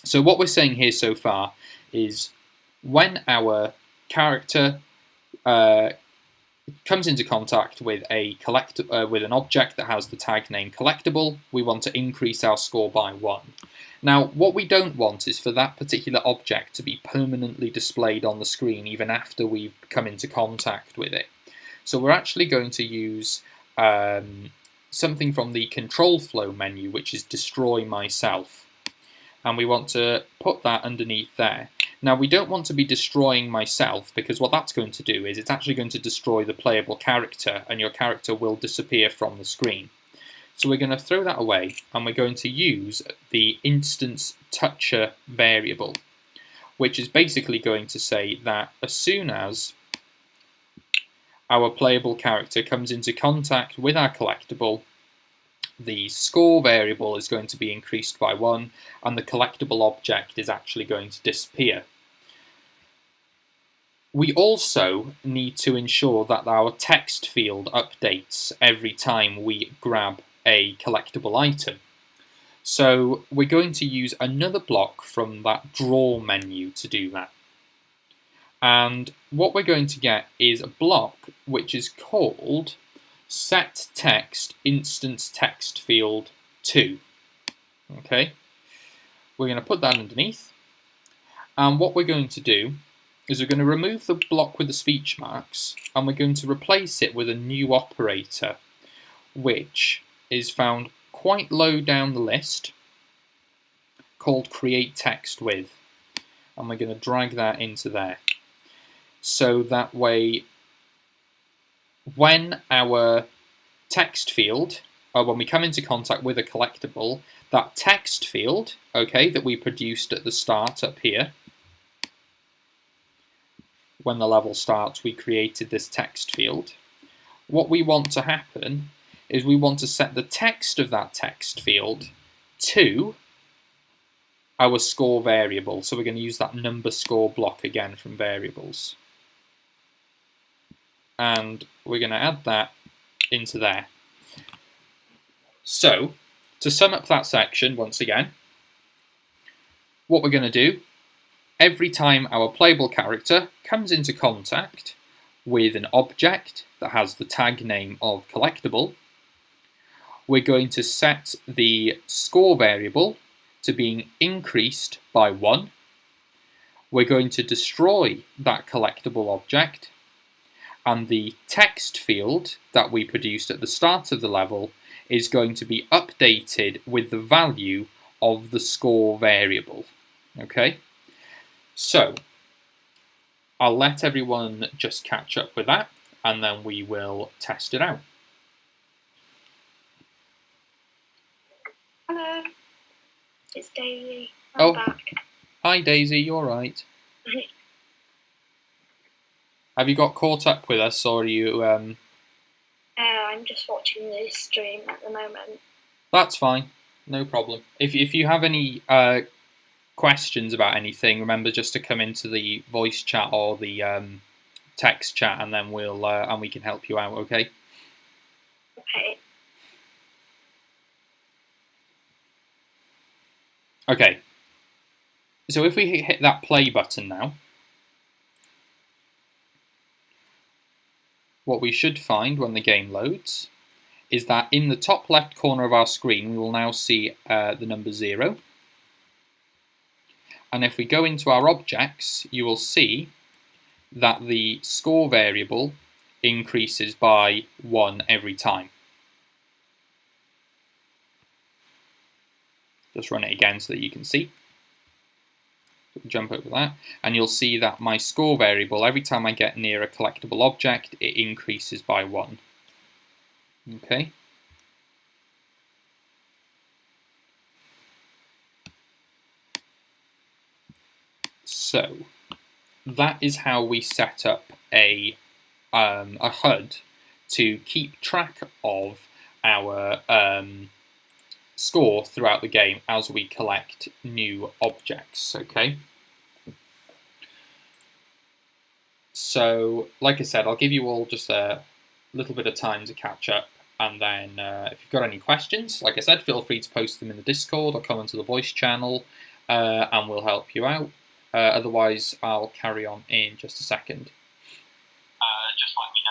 So what we're saying here so far is when our character comes into contact with with an object that has the tag name collectible, we want to increase our score by 1. Now, what we don't want is for that particular object to be permanently displayed on the screen even after we've come into contact with it. So we're actually going to use something from the control flow menu, which is destroy myself. And we want to put that underneath there. Now, we don't want to be destroying myself, because what that's going to do is it's actually going to destroy the playable character, and your character will disappear from the screen. So we're going to throw that away, and we're going to use the instance toucher variable, which is basically going to say that as soon as our playable character comes into contact with our collectible, the score variable is going to be increased by 1, and the collectible object is actually going to disappear. We also need to ensure that our text field updates every time we grab a collectible item. So we're going to use another block from that draw menu to do that. And what we're going to get is a block which is called set text instance text field 2. Okay, we're going to put that underneath, and what we're going to do is we're going to remove the block with the speech marks, and we're going to replace it with a new operator which is found quite low down the list, called create text with, and we're going to drag that into there. So that way, when our text field, or when we come into contact with a collectible, that text field, okay, that we produced at the start up here, when the level starts, we created this text field. What we want to happen is we want to set the text of that text field to our score variable. So we're going to use that number score block again from variables. And we're going to add that into there. So, to sum up that section once again, what we're going to do, every time our playable character comes into contact with an object that has the tag name of collectible, we're going to set the score variable to being increased by 1. We're going to destroy that collectible object, and the text field that we produced at the start of the level is going to be updated with the value of the score variable. Okay, so I'll let everyone just catch up with that, and then we will test it out. Hello, it's Daisy. I'm back. Hi Daisy, you alright? Have you got caught up with us, or are you... I'm just watching the stream at the moment. That's fine, no problem. If you have any questions about anything, remember just to come into the voice chat or the text chat, and then we can help you out, okay? Okay. Okay, so if we hit that play button now, what we should find when the game loads is that in the top left corner of our screen we will now see the number 0. And if we go into our objects, you will see that the score variable increases by 1 every time. Just run it again so that you can see. Jump over that, and you'll see that my score variable, every time I get near a collectible object, it increases by 1. Okay. So that is how we set up a HUD to keep track of our score throughout the game as we collect new objects. Okay. So, like I said, I'll give you all just a little bit of time to catch up, and then if you've got any questions, like I said, feel free to post them in the Discord or come onto the voice channel, and we'll help you out. Otherwise, I'll carry on in just a second. Just let me know.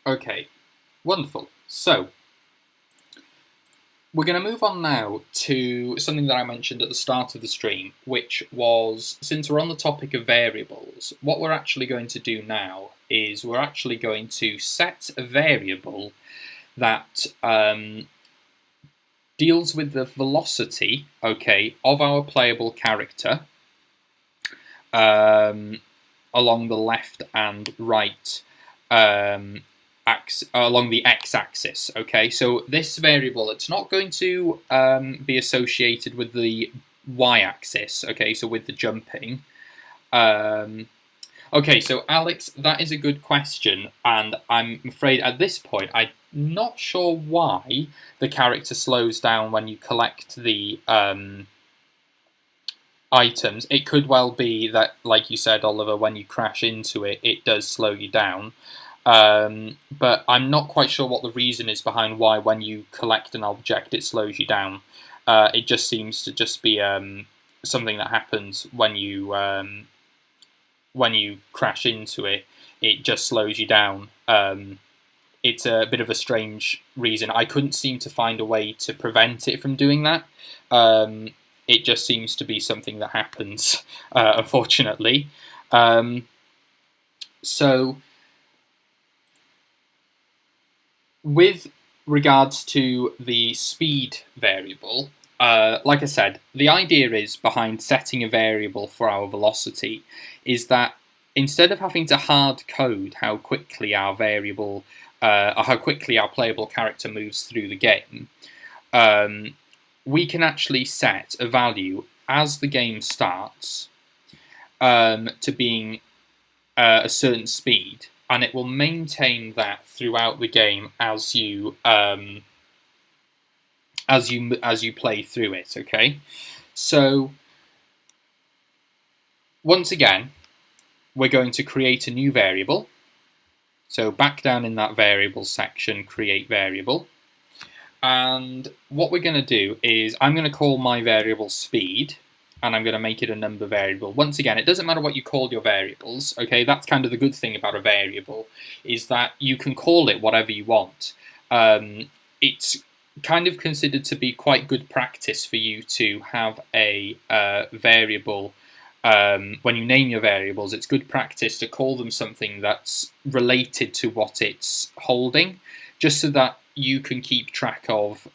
Okay, wonderful. So, we're going to move on now to something that I mentioned at the start of the stream, which was, since we're on the topic of variables, what we're actually going to do now is we're actually going to set a variable that deals with the velocity, okay, of our playable character along the left and right along the x-axis. Okay, so this variable, it's not going to be associated with the y-axis. Okay, so with the jumping. Okay, so Alex, that is a good question, and I'm afraid at this point I'm not sure why the character slows down when you collect the items. It could well be that, like you said, Oliver, when you crash into it, it does slow you down. But I'm not quite sure what the reason is behind why when you collect an object it slows you down. It just seems to just be something that happens when you crash into it. It just slows you down. It's a bit of a strange reason. I couldn't seem to find a way to prevent it from doing that. It just seems to be something that happens, unfortunately. So, with regards to the speed variable, like I said, the idea is behind setting a variable for our velocity is that instead of having to hard code how quickly our variable, or how quickly our playable character moves through the game, we can actually set a value as the game starts to being a certain speed, and it will maintain that throughout the game as you play through it. Okay, so once again, we're going to create a new variable. So back down in that variable section, create variable. And what we're going to do is I'm going to call my variable speed, and I'm going to make it a number variable. Once again, it doesn't matter what you call your variables, okay? That's kind of the good thing about a variable, is that you can call it whatever you want. It's kind of considered to be quite good practice for you to have a variable. When you name your variables, it's good practice to call them something that's related to what it's holding, just so that you can keep track of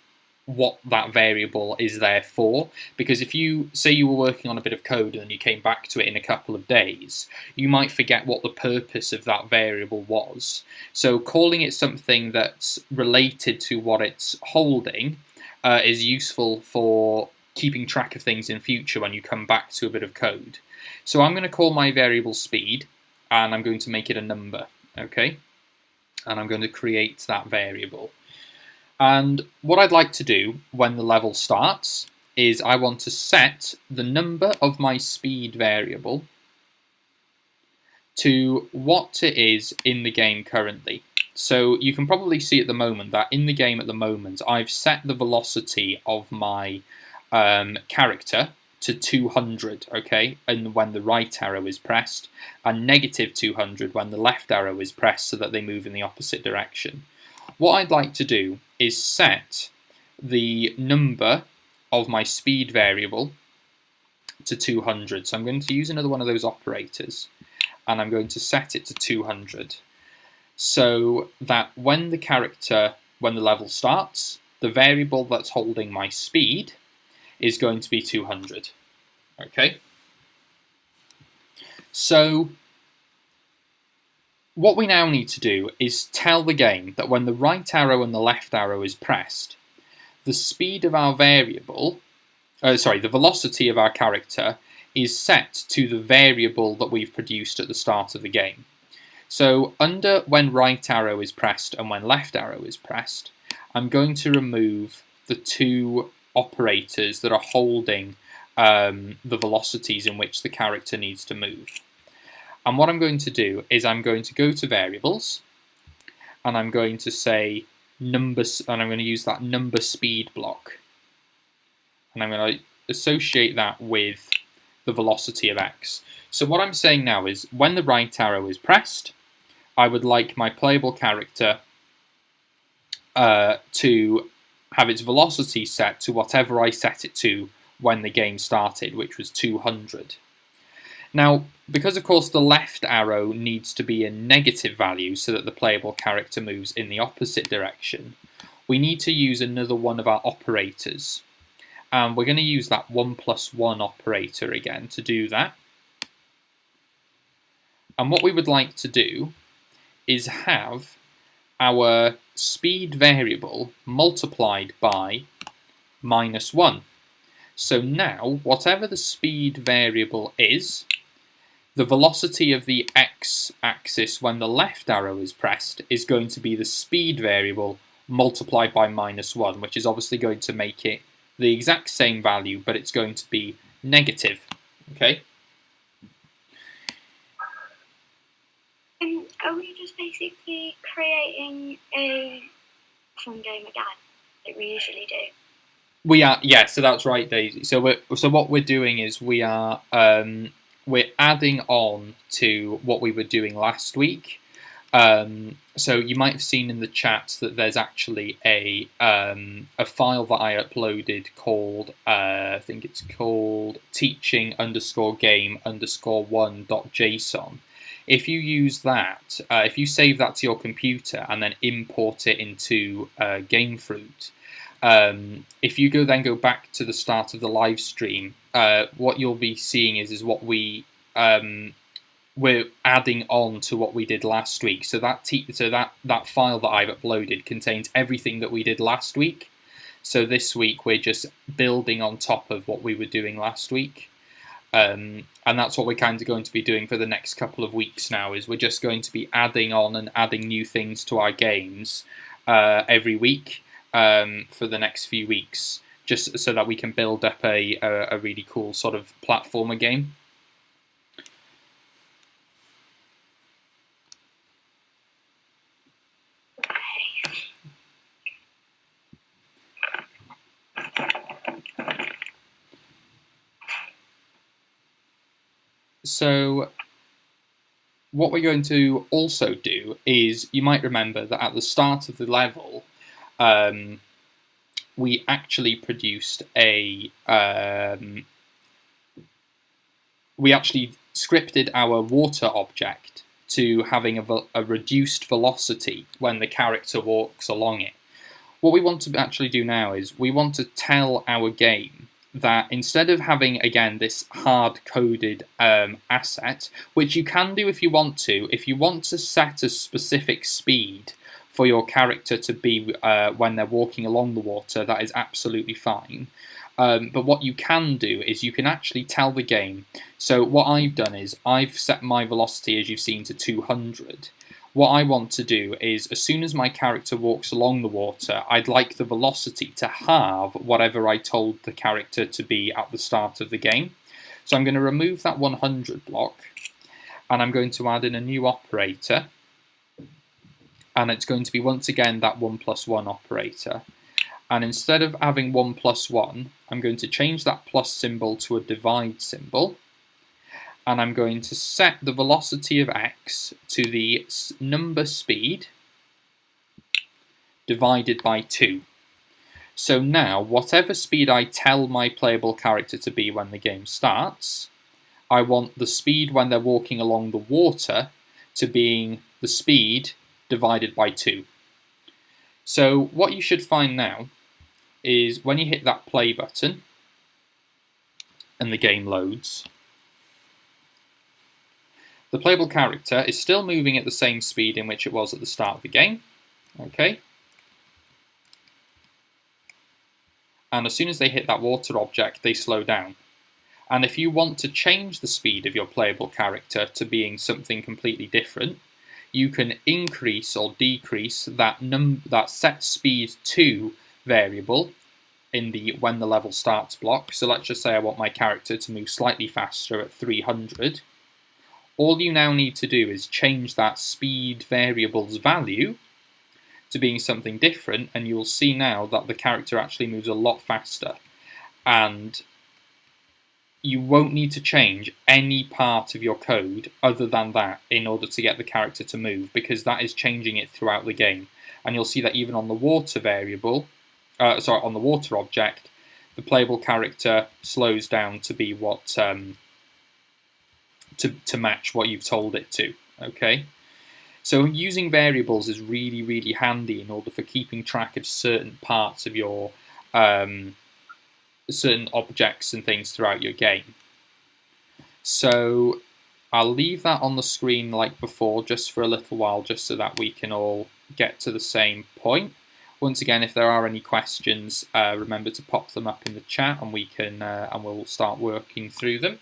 what that variable is there for. Because if you say you were working on a bit of code and then you came back to it in a couple of days, you might forget what the purpose of that variable was. So calling it something that's related to what it's holding is useful for keeping track of things in future when you come back to a bit of code. So I'm going to call my variable speed, and I'm going to make it a number, okay? And I'm going to create that variable. And what I'd like to do when the level starts is I want to set the number of my speed variable to what it is in the game currently. So you can probably see at the moment that in the game at the moment I've set the velocity of my character to 200, okay, and when the right arrow is pressed, and negative 200 when the left arrow is pressed, so that they move in the opposite direction. What I'd like to do is set the number of my speed variable to 200. So I'm going to use another one of those operators, and I'm going to set it to 200, so that when the level starts, the variable that's holding my speed is going to be 200. Okay? So what we now need to do is tell the game that when the right arrow and the left arrow is pressed, the speed of our variable, the velocity of our character is set to the variable that we've produced at the start of the game. So under when right arrow is pressed and when left arrow is pressed, I'm going to remove the two operators that are holding the velocities in which the character needs to move. And what I'm going to do is I'm going to go to variables, and I'm going to say numbers, and I'm going to use that number speed block, and I'm going to associate that with the velocity of x. So what I'm saying now is when the right arrow is pressed, I would like my playable character to have its velocity set to whatever I set it to when the game started, which was 200. Now, because of course the left arrow needs to be a negative value so that the playable character moves in the opposite direction, we need to use another one of our operators. And we're going to use that 1+1 operator again to do that. And what we would like to do is have our speed variable multiplied by -1. So now, whatever the speed variable is, the velocity of the x-axis when the left arrow is pressed is going to be the speed variable multiplied by -1, which is obviously going to make it the exact same value, but it's going to be negative. Okay? Are we just basically creating a fun game again, like we usually do? We are, yeah. So that's right, Daisy. So what we're doing is we're adding on to what we were doing last week. So you might have seen in the chat that there's actually a file that I uploaded called I think it's called teaching_game_1.json. If you use that, if you save that to your computer and then import it into GameFruit, if you then go back to the start of the live stream, what you'll be seeing is what we're adding on to what we did last week. So that file that I've uploaded contains everything that we did last week. So this week we're just building on top of what we were doing last week. And that's what we're kind of going to be doing for the next couple of weeks now, is we're just going to be adding on and adding new things to our games every week for the next few weeks, just so that we can build up a really cool sort of platformer game. So what we're going to also do is, you might remember that at the start of the level, we actually produced we actually scripted our water object to having a reduced velocity when the character walks along it. What we want to actually do now is we want to tell our game that instead of having, again, this hard-coded asset, which you can do if you want to set a specific speed for your character to be when they're walking along the water, that is absolutely fine. But what you can do is you can actually tell the game. So what I've done is I've set my velocity, as you've seen, to 200. What I want to do is, as soon as my character walks along the water, I'd like the velocity to halve whatever I told the character to be at the start of the game. So I'm going to remove that 100 block, and I'm going to add in a new operator, and it's going to be once again that 1 + 1 operator. And instead of having 1 + 1, I'm going to change that plus symbol to a divide symbol. And I'm going to set the velocity of x to the number speed divided by 2. So now, whatever speed I tell my playable character to be when the game starts, I want the speed when they're walking along the water to being the speed divided by 2. So what you should find now is when you hit that play button and the game loads, the playable character is still moving at the same speed in which it was at the start of the game. Okay. And as soon as they hit that water object, they slow down. And if you want to change the speed of your playable character to being something completely different, you can increase or decrease that set speed to variable in the when the level starts block. So let's just say I want my character to move slightly faster at 300. All you now need to do is change that speed variable's value to being something different, and you'll see now that the character actually moves a lot faster. And you won't need to change any part of your code other than that in order to get the character to move, because that is changing it throughout the game. And you'll see that even on the water variable, on the water object, the playable character slows down to be what to match what you've told it to. Okay, so using variables is really, really handy in order for keeping track of certain parts of your certain objects and things throughout your game. So I'll leave that on the screen like before, just for a little while, just so that we can all get to the same point. Once again, if there are any questions, remember to pop them up in the chat, and we'll start working through them.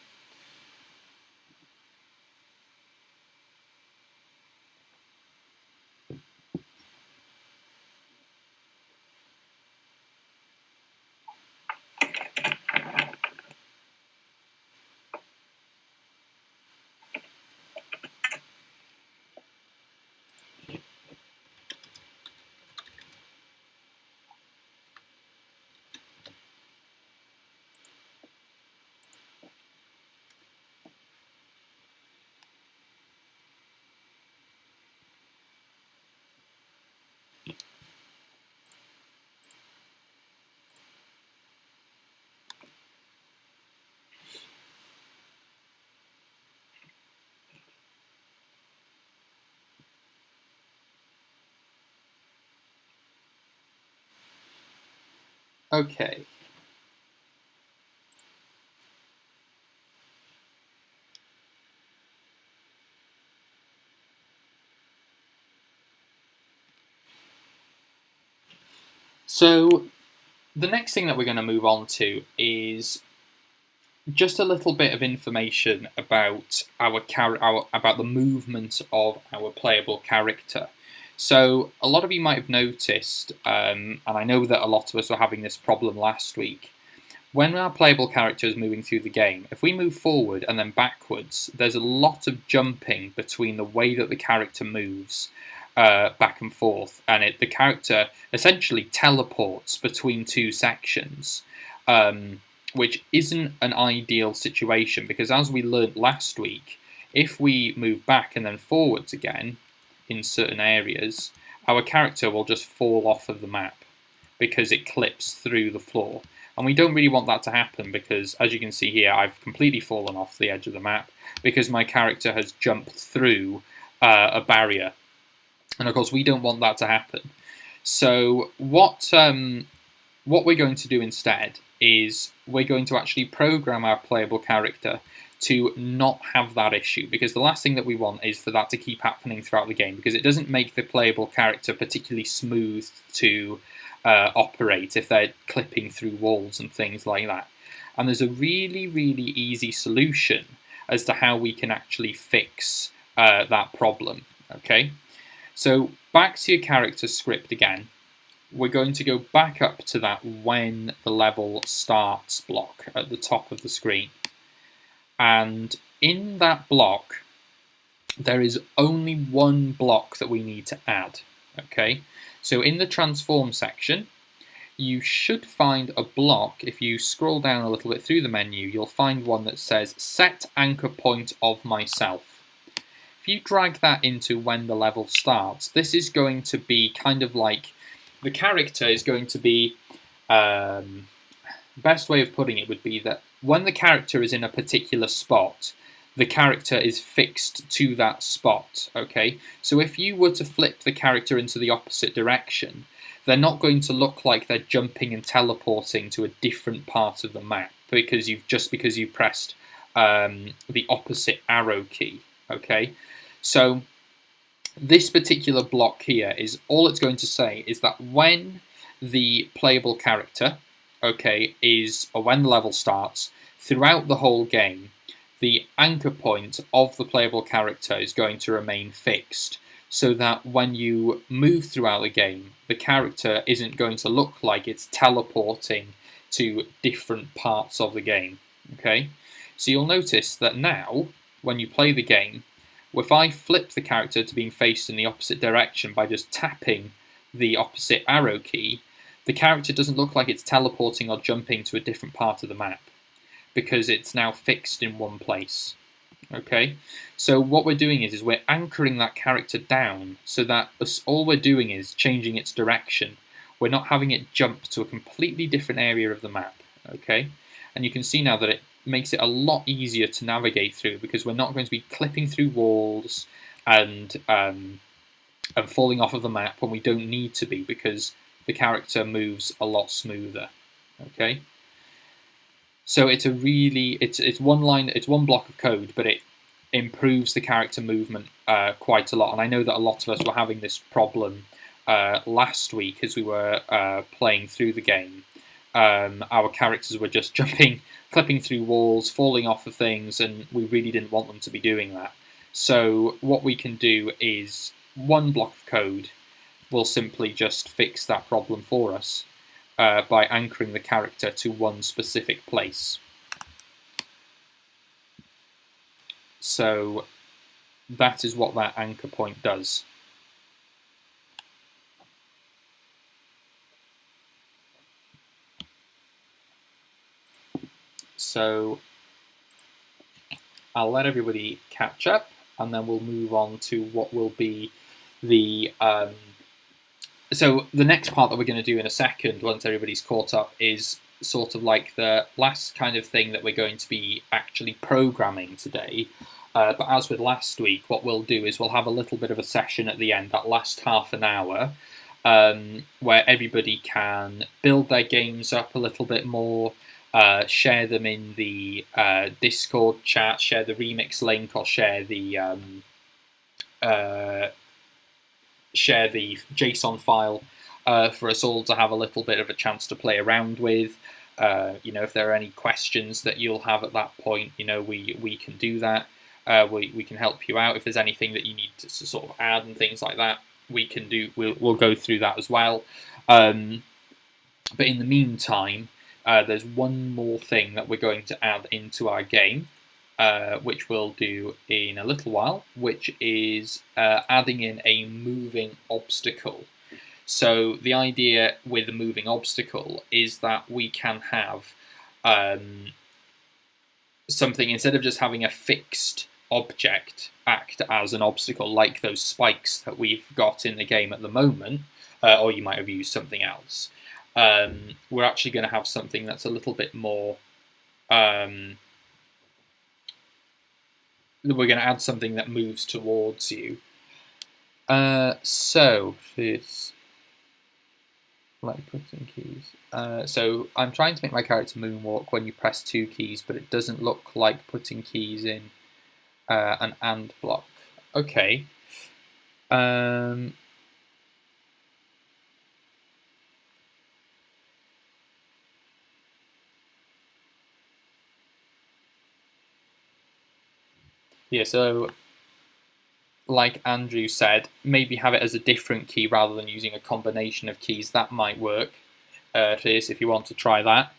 Okay. So the next thing that we're going to move on to is just a little bit of information about about the movement of our playable character. So a lot of you might have noticed, and I know that a lot of us were having this problem last week. When our playable character is moving through the game, if we move forward and then backwards, there's a lot of jumping between the way that the character moves back and forth, and the character essentially teleports between two sections, which isn't an ideal situation, because as we learnt last week, if we move back and then forwards again in certain areas, our character will just fall off of the map because it clips through the floor. And we don't really want that to happen, because as you can see here, I've completely fallen off the edge of the map because my character has jumped through a barrier. And of course, we don't want that to happen. So what we're going to do instead is we're going to actually program our playable character to not have that issue, because the last thing that we want is for that to keep happening throughout the game, because it doesn't make the playable character particularly smooth to operate if they're clipping through walls and things like that. And there's a really, really easy solution as to how we can actually fix that problem. Okay, so back to your character script again. We're going to go back up to that when the level starts block at the top of the screen. And in that block, there is only one block that we need to add. Okay, so in the transform section, you should find a block. If you scroll down a little bit through the menu, you'll find one that says set anchor point of myself. If you drag that into when the level starts, this is going to be kind of like the character is going to be, best way of putting it would be that when the character is in a particular spot, the character is fixed to that spot, okay? So if you were to flip the character into the opposite direction, they're not going to look like they're jumping and teleporting to a different part of the map because you've pressed the opposite arrow key, okay? So this particular block here is all it's going to say is that when the playable character, okay, or when the level starts, throughout the whole game, the anchor point of the playable character is going to remain fixed, so that when you move throughout the game, the character isn't going to look like it's teleporting to different parts of the game. Okay, so you'll notice that now, when you play the game, if I flip the character to being faced in the opposite direction by just tapping the opposite arrow key, the character doesn't look like it's teleporting or jumping to a different part of the map, because it's now fixed in one place. Okay, so what we're doing is we're anchoring that character down so that all we're doing is changing its direction. We're not having it jump to a completely different area of the map. Okay, and you can see now that it makes it a lot easier to navigate through, because we're not going to be clipping through walls and falling off of the map when we don't need to be, because the character moves a lot smoother. Okay, so it's one block of code, but improves the character movement quite a lot. And I know that a lot of us were having this problem last week as we were playing through the game. Our characters were just jumping, clipping through walls, falling off of things, and we really didn't want them to be doing that. So what we can do is one block of code will simply just fix that problem for us by anchoring the character to one specific place. So that is what that anchor point does. So I'll let everybody catch up, and then we'll move on to what will be the so the next part that we're going to do in a second, once everybody's caught up, is sort of like the last kind of thing that we're going to be actually programming today. But as with last week, what we'll do is we'll have a little bit of a session at the end, that last half an hour, where everybody can build their games up a little bit more, share them in the Discord chat, share the remix link, or share the JSON file for us all to have a little bit of a chance to play around with. If there are any questions that you'll have at that point, we can do that. We can help you out if there's anything that you need to sort of add and things like that. We'll go through that as well. But in the meantime, there's one more thing that we're going to add into our game, which we'll do in a little while, which is adding in a moving obstacle. So the idea with a moving obstacle is that we can have something, instead of just having a fixed object act as an obstacle, like those spikes that we've got in the game at the moment, or you might have used something else. We're actually going to have something that's a little bit more. We're going to add something that moves towards you. So it's like putting keys. So I'm trying to make my character moonwalk when you press 2 keys, but it doesn't look like putting keys in an AND block. Okay. Yeah, so like Andrew said, maybe have it as a different key rather than using a combination of keys. That might work for this if you want to try that.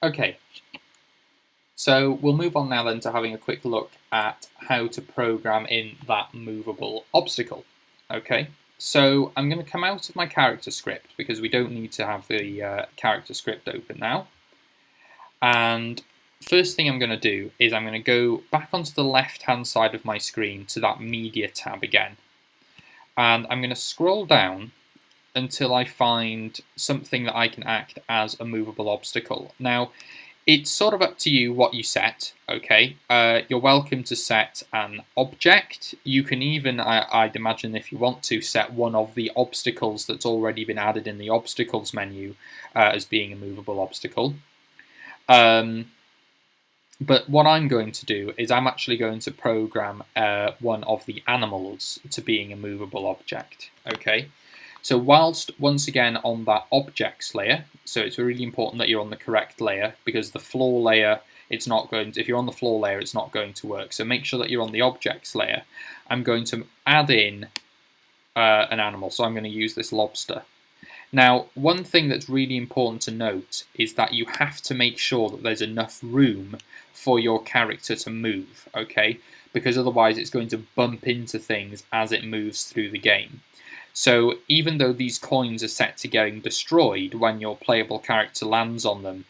Okay, so we'll move on now then to having a quick look at how to program in that movable obstacle. Okay, so I'm going to come out of my character script because we don't need to have the character script open now. And first thing I'm going to do is I'm going to go back onto the left-hand side of my screen to that media tab again. And I'm going to scroll down until I find something that I can act as a movable obstacle. Now, it's sort of up to you what you set, okay? You're welcome to set an object. You can even, I'd imagine if you want to, set one of the obstacles that's already been added in the obstacles menu as being a movable obstacle. But what I'm going to do is I'm actually going to program one of the animals to being a movable object, okay? So whilst, once again, on that objects layer, so it's really important that you're on the correct layer, because the floor layer, it's not going to, if you're on the floor layer, it's not going to work. So make sure that you're on the objects layer. I'm going to add in an animal, so I'm going to use this lobster. Now, one thing that's really important to note is that you have to make sure that there's enough room for your character to move, okay? Because otherwise it's going to bump into things as it moves through the game. So even though these coins are set to getting destroyed when your playable character lands on them,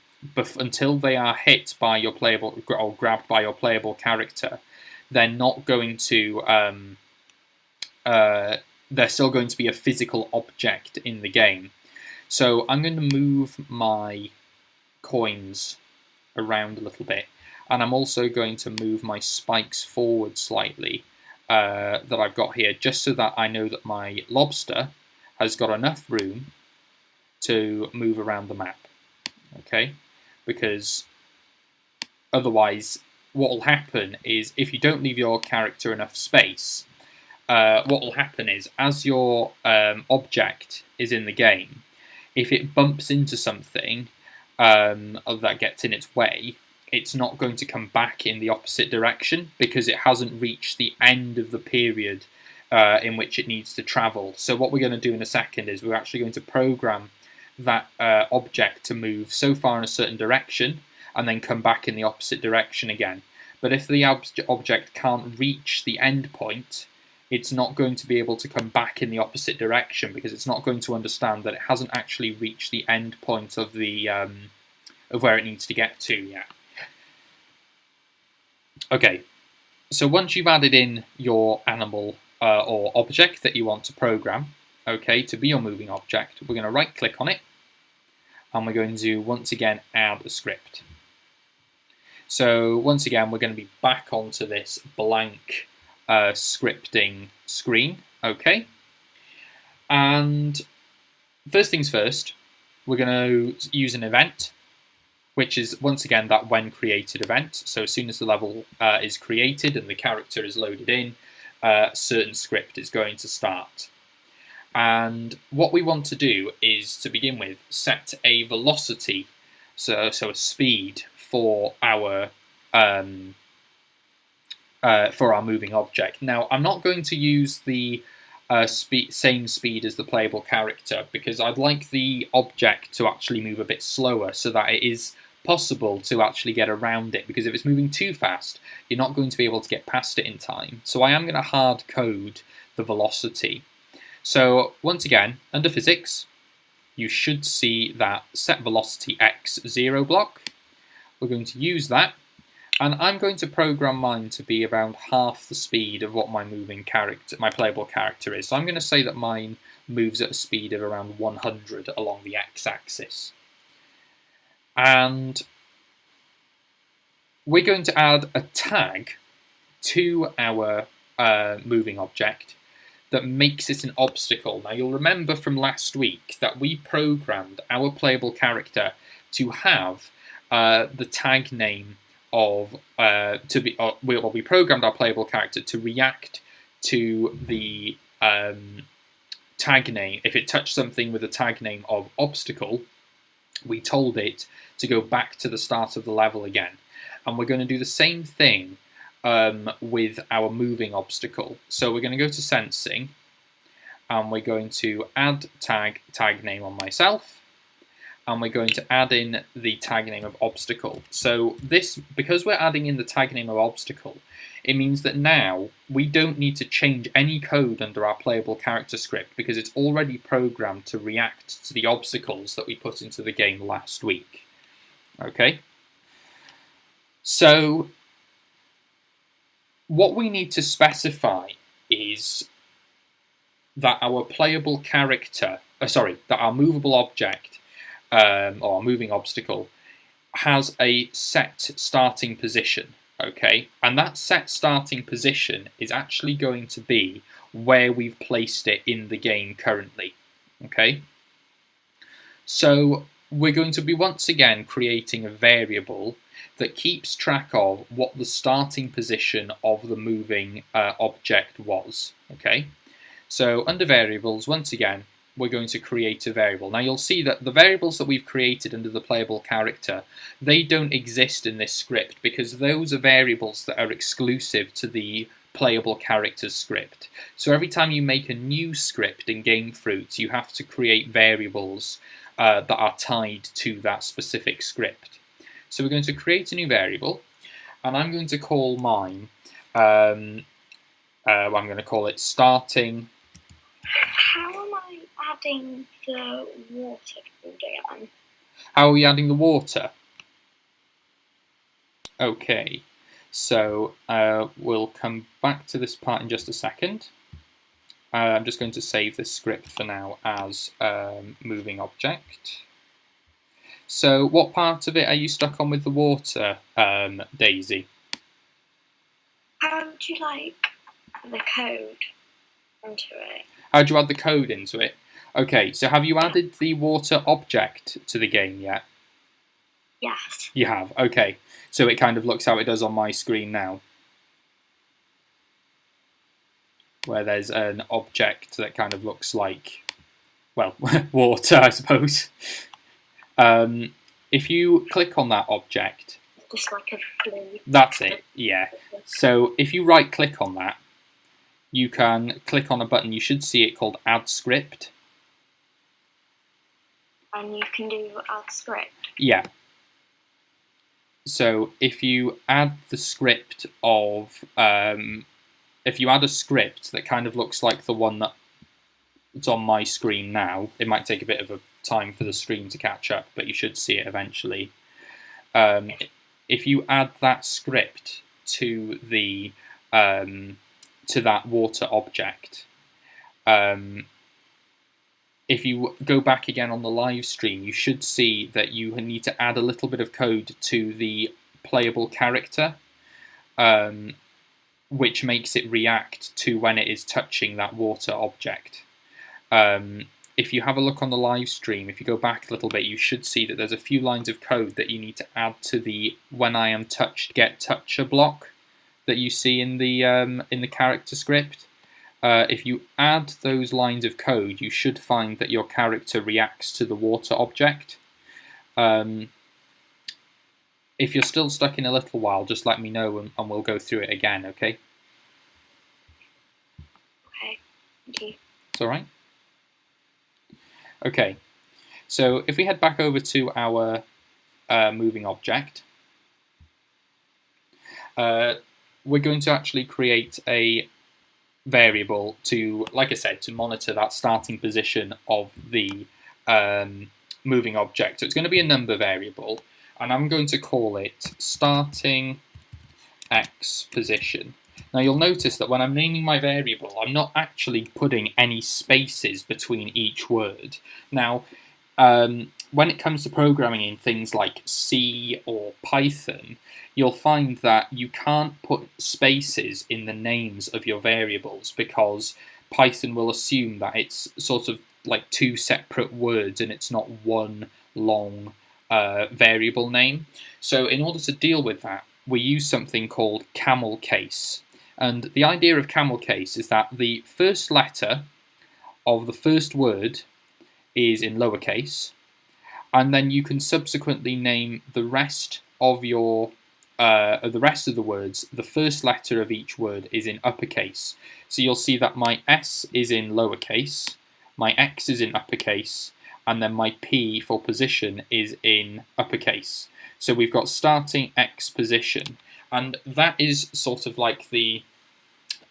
until they are hit by your playable or grabbed by your playable character, they're not going to. They're still going to be a physical object in the game. So I'm going to move my coins around a little bit, and I'm also going to move my spikes forward slightly that I've got here, just so that I know that my lobster has got enough room to move around the map. Okay, because otherwise what will happen is, if you don't leave your character enough space, what will happen is, as your object is in the game, if it bumps into something that gets in its way, it's not going to come back in the opposite direction because it hasn't reached the end of the period in which it needs to travel. So what we're going to do in a second is we're actually going to program that object to move so far in a certain direction and then come back in the opposite direction again. But if the object can't reach the end point, it's not going to be able to come back in the opposite direction because it's not going to understand that it hasn't actually reached the end point of the of where it needs to get to yet. Okay, so once you've added in your animal or object that you want to program, okay, to be your moving object, we're going to right click on it and we're going to once again add a script. So once again we're going to be back onto this blank scripting screen, okay? And first things first, we're going to use an event, which is once again that when created event. So as soon as the level is created and the character is loaded in, a certain script is going to start. And what we want to do is, to begin with, set a velocity, so a speed for our moving object. Now, I'm not going to use the same speed as the playable character because I'd like the object to actually move a bit slower so that it is possible to actually get around it, because if it's moving too fast, you're not going to be able to get past it in time. So I am going to hard code the velocity. So once again, under physics, you should see that set velocity x0 block. We're going to use that. And I'm going to program mine to be around half the speed of what my moving character, my playable character is. So I'm going to say that mine moves at a speed of around 100 along the x-axis. And we're going to add a tag to our moving object that makes it an obstacle. Now you'll remember from last week that we programmed our playable character to have the tag name of we programmed our playable character to react to the tag name. If it touched something with a tag name of obstacle, we told it to go back to the start of the level again. And we're going to do the same thing with our moving obstacle. So we're going to go to sensing, and we're going to add tag name on myself, and we're going to add in the tag name of obstacle. So this, because we're adding in the tag name of obstacle, it means that now we don't need to change any code under our playable character script because it's already programmed to react to the obstacles that we put into the game last week. Okay? So what we need to specify is that our playable character, that our movable object or our moving obstacle has a set starting position, okay? And that set starting position is actually going to be where we've placed it in the game currently, okay? So we're going to be once again creating a variable that keeps track of what the starting position of the moving object was, okay? So under variables, once again, we're going to create a variable. Now you'll see that the variables that we've created under the playable character, they don't exist in this script because those are variables that are exclusive to the playable character's script. So every time you make a new script in GameFruit, you have to create variables that are tied to that specific script. So we're going to create a new variable, and I'm going to call mine, I'm going to call it starting. How adding the water code again? How are we adding the water? Okay, so we'll come back to this part in just a second. I'm just going to save this script for now as moving object. So what part of it are you stuck on with the water, Daisy? How would you like the code into it? How do you add the code into it? Okay, so have you added the water object to the game yet? Yes. You have, okay. So it kind of looks how it does on my screen now, where there's an object that kind of looks like, well, water, I suppose. If you click on that object, Just like a blue. that's it, yeah. So if you right click on that, you can click on a button. You should see it called Add Script. And you can do add script. Yeah. So if you add the script of, if you add a script that kind of looks like the one that's on my screen now, it might take a bit of a time for the screen to catch up, but you should see it eventually. If you add that script to the to that water object, if you go back again on the live stream, you should see that you need to add a little bit of code to the playable character, which makes it react to when it is touching that water object. If you have a look on the live stream, if you go back a little bit, you should see that there's a few lines of code that you need to add to the when I am touched get toucher block that you see in the character script. If you add those lines of code, you should find that your character reacts to the water object. If you're still stuck in a little while, just let me know and we'll go through it again, okay? Okay, thank you. It's all right? Okay, so if we head back over to our moving object, we're going to actually create a variable to, like I said, to monitor that starting position of the moving object. So it's going to be a number variable, and I'm going to call it starting x position. Now you'll notice that when I'm naming my variable, I'm not actually putting any spaces between each word. Now, when it comes to programming in things like C or Python, you'll find that you can't put spaces in the names of your variables because Python will assume that it's sort of like two separate words and it's not one long variable name. So in order to deal with that, we use something called camel case. And the idea of camel case is that the first letter of the first word is in lowercase, and then you can subsequently name the rest of your the rest of the words. The first letter of each word is in uppercase. So you'll see that my S is in lowercase, my X is in uppercase, and then my P for position is in uppercase. So we've got starting X position, and that is sort of like the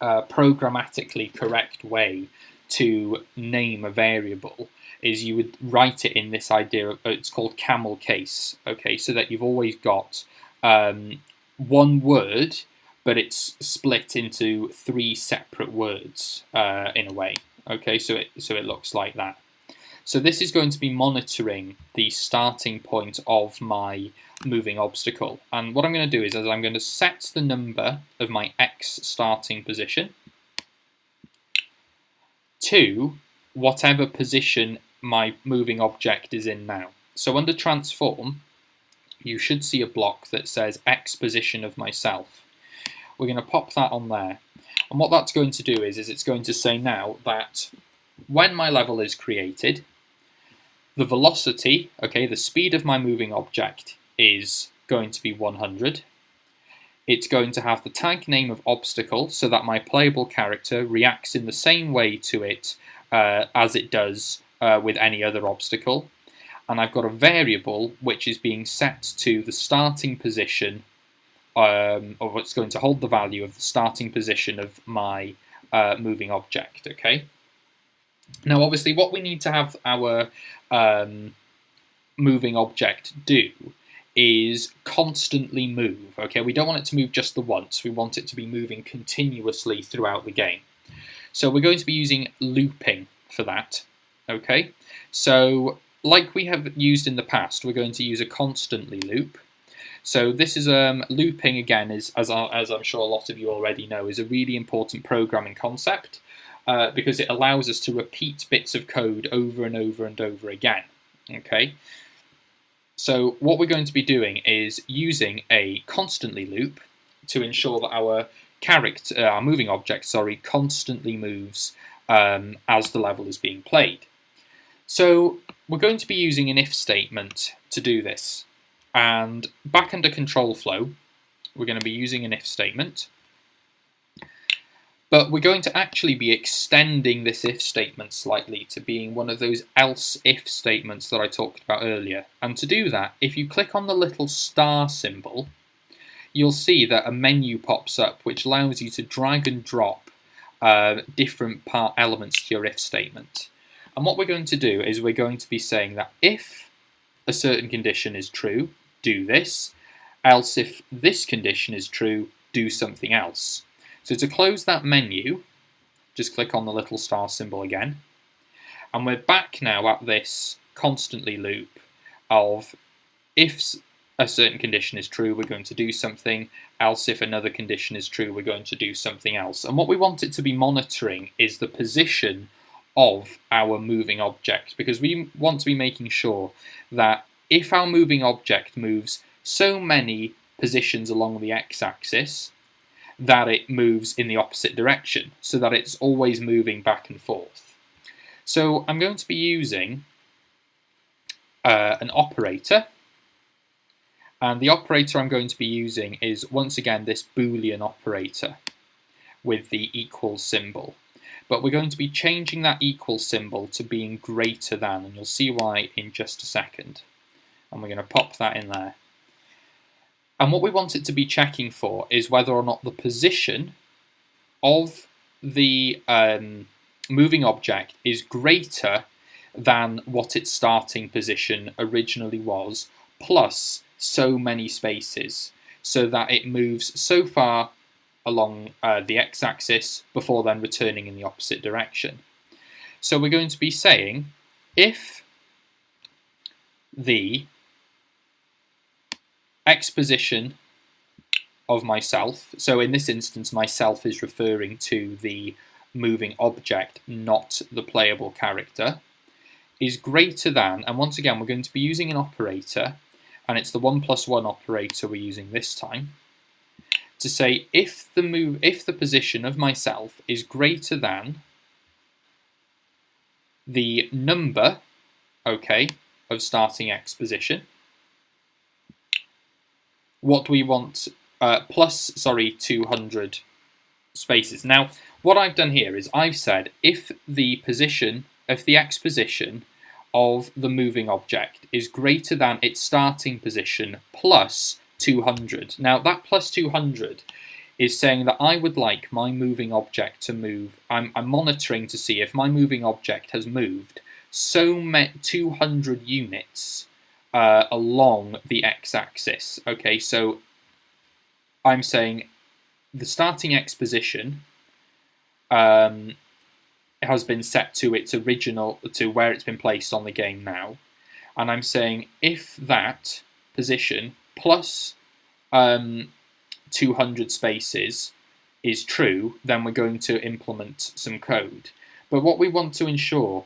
programmatically correct way to name a variable. Is you would write it in this idea of, it's called camel case, okay, so that you've always got one word, but it's split into three separate words in a way, okay, so it looks like that. So this is going to be monitoring the starting point of my moving obstacle, and what I'm going to do is I'm going to set the number of my X starting position to whatever position my moving object is in now. So under transform, you should see a block that says X position of myself. We're going to pop that on there, and what that's going to do is it's going to say now that when my level is created, the velocity, okay, the speed of my moving object is going to be 100. It's going to have the tag name of obstacle so that my playable character reacts in the same way to it as it does with any other obstacle. And I've got a variable which is being set to the starting position, or it's going to hold the value of the starting position of my moving object, okay? Now, obviously, what we need to have our moving object do is constantly move. Okay, we don't want it to move just the once. We want it to be moving continuously throughout the game. So we're going to be using looping for that. Okay, so like we have used in the past, we're going to use a constantly loop. So this is looping again, is as I'm sure a lot of you already know, is a really important programming concept because it allows us to repeat bits of code over and over and over again. Okay. So what we're going to be doing is using a constantly loop to ensure that our our moving object, constantly moves as the level is being played. So we're going to be using an if statement to do this. And back under control flow, we're going to be using an if statement. But we're going to actually be extending this if statement slightly to being one of those else if statements that I talked about earlier. And to do that, if you click on the little star symbol, you'll see that a menu pops up which allows you to drag and drop different part elements to your if statement. And what we're going to do is we're going to be saying that if a certain condition is true, do this, else if this condition is true, do something else. So to close that menu, just click on the little star symbol again. And we're back now at this constantly loop of if a certain condition is true, we're going to do something, else if another condition is true, we're going to do something else. And what we want it to be monitoring is the position of our moving object, because we want to be making sure that if our moving object moves so many positions along the x-axis, that it moves in the opposite direction, so that it's always moving back and forth. So I'm going to be using an operator, and the operator I'm going to be using is once again this Boolean operator with the equal symbol. But we're going to be changing that equal symbol to being greater than, and you'll see why in just a second. And we're going to pop that in there. And what we want it to be checking for is whether or not the position of the moving object is greater than what its starting position originally was, plus so many spaces, so that it moves so far along the x-axis before then returning in the opposite direction. So we're going to be saying if the x position of myself, so in this instance myself is referring to the moving object, not the playable character, is greater than, and once again we're going to be using an operator, and it's the 1+1 operator we're using this time, to say if the position of myself is greater than the number, okay, of starting x position, what we want plus 200 spaces. Now, what I've done here is I've said if the x position of the moving object is greater than its starting position plus 200. Now, that plus 200 is saying that I would like my moving object to move. I'm monitoring to see if my moving object has moved 200 units along the x-axis. Okay, so I'm saying the starting x position has been set to its original, to where it's been placed on the game now, and I'm saying if that position plus 200 spaces is true, then we're going to implement some code. But what we want to ensure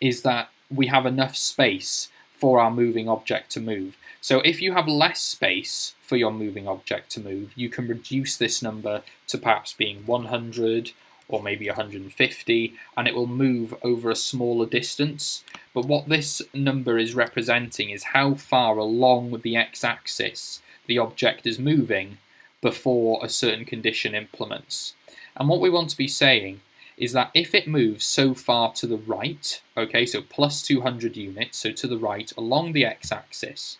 is that we have enough space for our moving object to move. So if you have less space for your moving object to move, you can reduce this number to perhaps being 100 or maybe 150, and it will move over a smaller distance. But what this number is representing is how far along the x-axis the object is moving before a certain condition implements. And what we want to be saying is that if it moves so far to the right, okay, so plus 200 units, so to the right along the x-axis,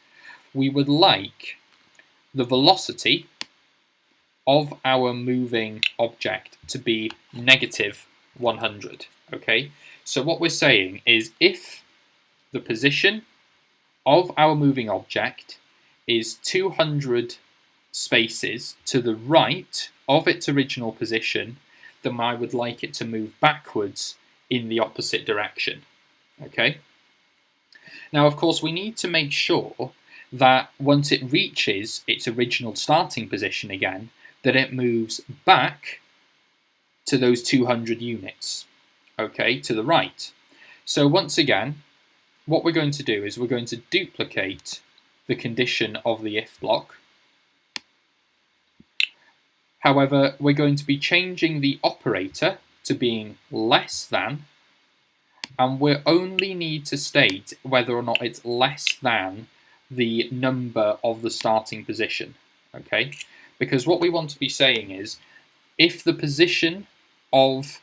we would like the velocity of our moving object to be negative 100, okay? So what we're saying is if the position of our moving object is 200 spaces to the right of its original position, then I would like it to move backwards in the opposite direction. Okay? Now, of course, we need to make sure that once it reaches its original starting position again, that it moves back to those 200 units, okay, to the right. So once again, what we're going to do is we're going to duplicate the condition of the if block. However, we're going to be changing the operator to being less than, and we only need to state whether or not it's less than the number of the starting position, okay? Because what we want to be saying is, if the position of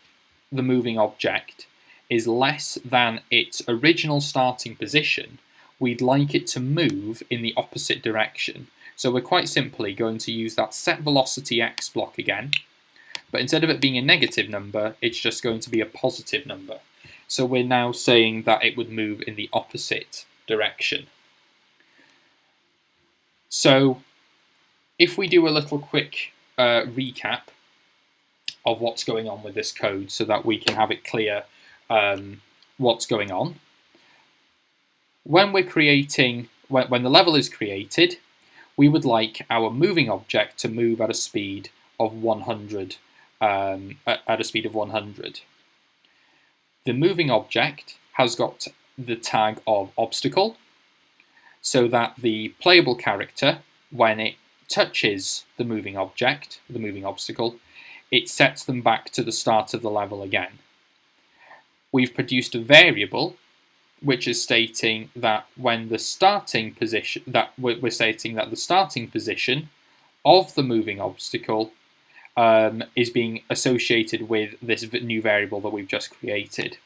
the moving object is less than its original starting position, we'd like it to move in the opposite direction. So we're quite simply going to use that set velocity x block again, but instead of it being a negative number, it's just going to be a positive number. So we're now saying that it would move in the opposite direction. So if we do a little quick recap of what's going on with this code so that we can have it clear what's going on. When we're creating, when the level is created, we would like our moving object to move at a speed of 100. At a speed of 100. The moving object has got the tag of obstacle, so that the playable character, when it touches the moving object, the moving obstacle, it sets them back to the start of the level again. We've produced a variable which is stating that when the starting position, that we're stating that the starting position of the moving obstacle is being associated with this new variable that we've just created.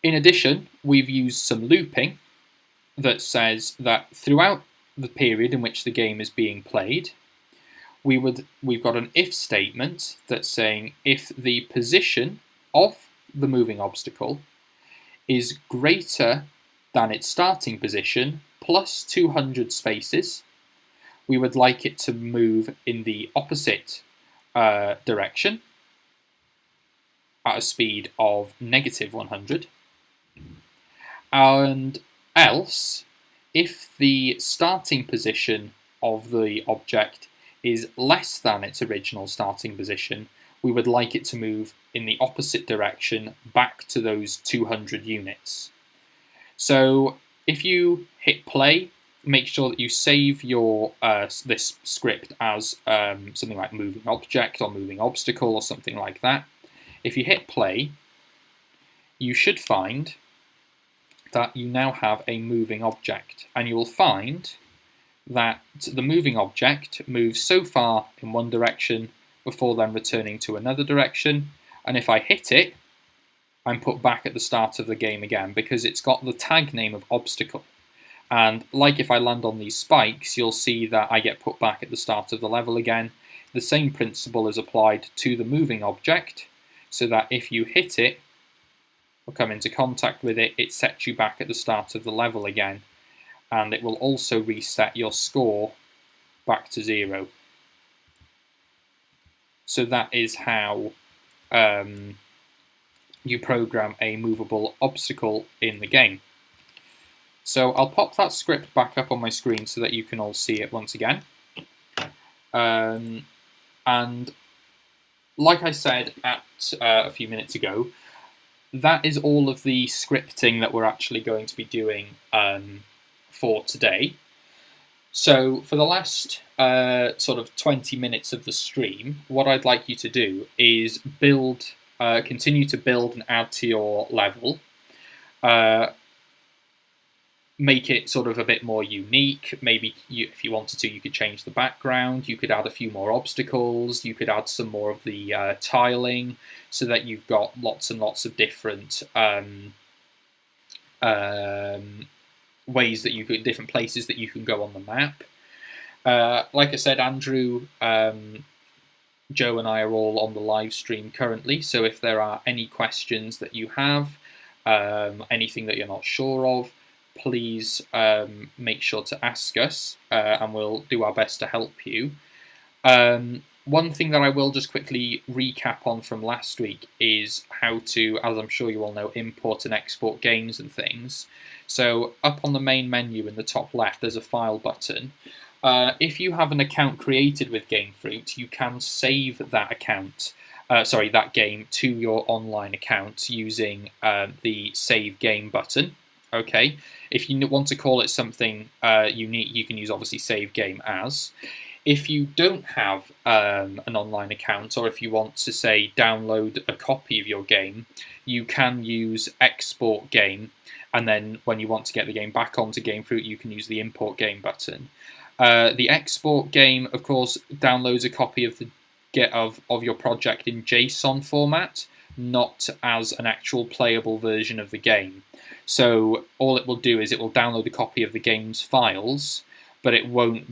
In addition, we've used some looping that says that throughout the period in which the game is being played, we've got an if statement that's saying if the position of the moving obstacle is greater than its starting position plus 200 spaces, we would like it to move in the opposite direction at a speed of negative 100. And else, if the starting position of the object is less than its original starting position, we would like it to move in the opposite direction back to those 200 units. So if you hit play, make sure that you save your this script as something like moving object or moving obstacle or something like that. If you hit play, you should find that you now have a moving object, and you will find that the moving object moves so far in one direction before then returning to another direction, and if I hit it, I'm put back at the start of the game again because it's got the tag name of obstacle. And like if I land on these spikes, you'll see that I get put back at the start of the level again. The same principle is applied to the moving object, so that if you hit it or come into contact with it, it sets you back at the start of the level again. And it will also reset your score back to 0. So that is how you program a movable obstacle in the game. So I'll pop that script back up on my screen so that you can all see it once again. And like I said a few minutes ago, that is all of the scripting that we're actually going to be doing for today. So for the last sort of 20 minutes of the stream, what I'd like you to do is continue to build and add to your level. Make it sort of a bit more unique. Maybe if you wanted to, you could change the background. You could add a few more obstacles. You could add some more of the tiling so that you've got lots and lots of different ways that you could, different places that you can go on the map. Like I said, Andrew Joe and I are all on the live stream currently, so if there are any questions that you have, anything that you're not sure of, please make sure to ask us, and we'll do our best to help you. One thing that I will just quickly recap on from last week is how to, as I'm sure you all know, import and export games and things. So up on the main menu in the top left, there's a file button. If you have an account created with Gamefruit, you can save that account, that game to your online account using the Save Game button. Okay. If you want to call it something unique, you can use obviously Save Game as. If you don't have an online account, or if you want to say download a copy of your game, you can use Export Game, and then when you want to get the game back onto Gamefruit, you can use the Import Game button. The Export Game, of course, downloads a copy of your project in JSON format, not as an actual playable version of the game. So all it will do is it will download a copy of the game's files, but it won't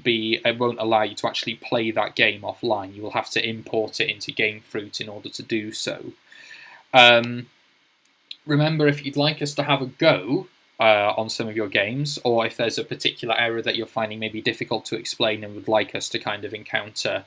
allow you to actually play that game offline. You will have to import it into Gamefruit in order to do so. Remember, if you'd like us to have a go on some of your games, or if there's a particular error that you're finding maybe difficult to explain and would like us to kind of encounter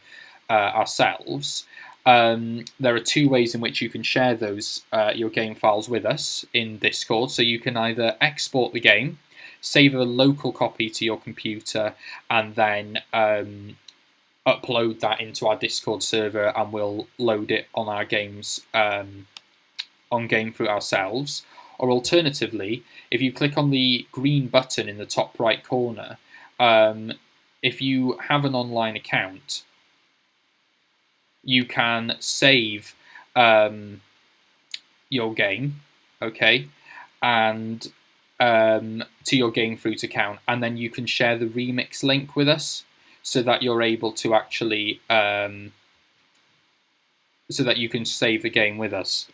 ourselves, there are two ways in which you can share those your game files with us in Discord. So you can either export the game, save a local copy to your computer, and then upload that into our Discord server, and we'll load it on our games on Gamefruit ourselves. Or alternatively, if you click on the green button in the top right corner, if you have an online account, you can save your game, okay, and to your Gamefruit account, and then you can share the remix link with us, so that you're able to actually, so that you can save the game with us.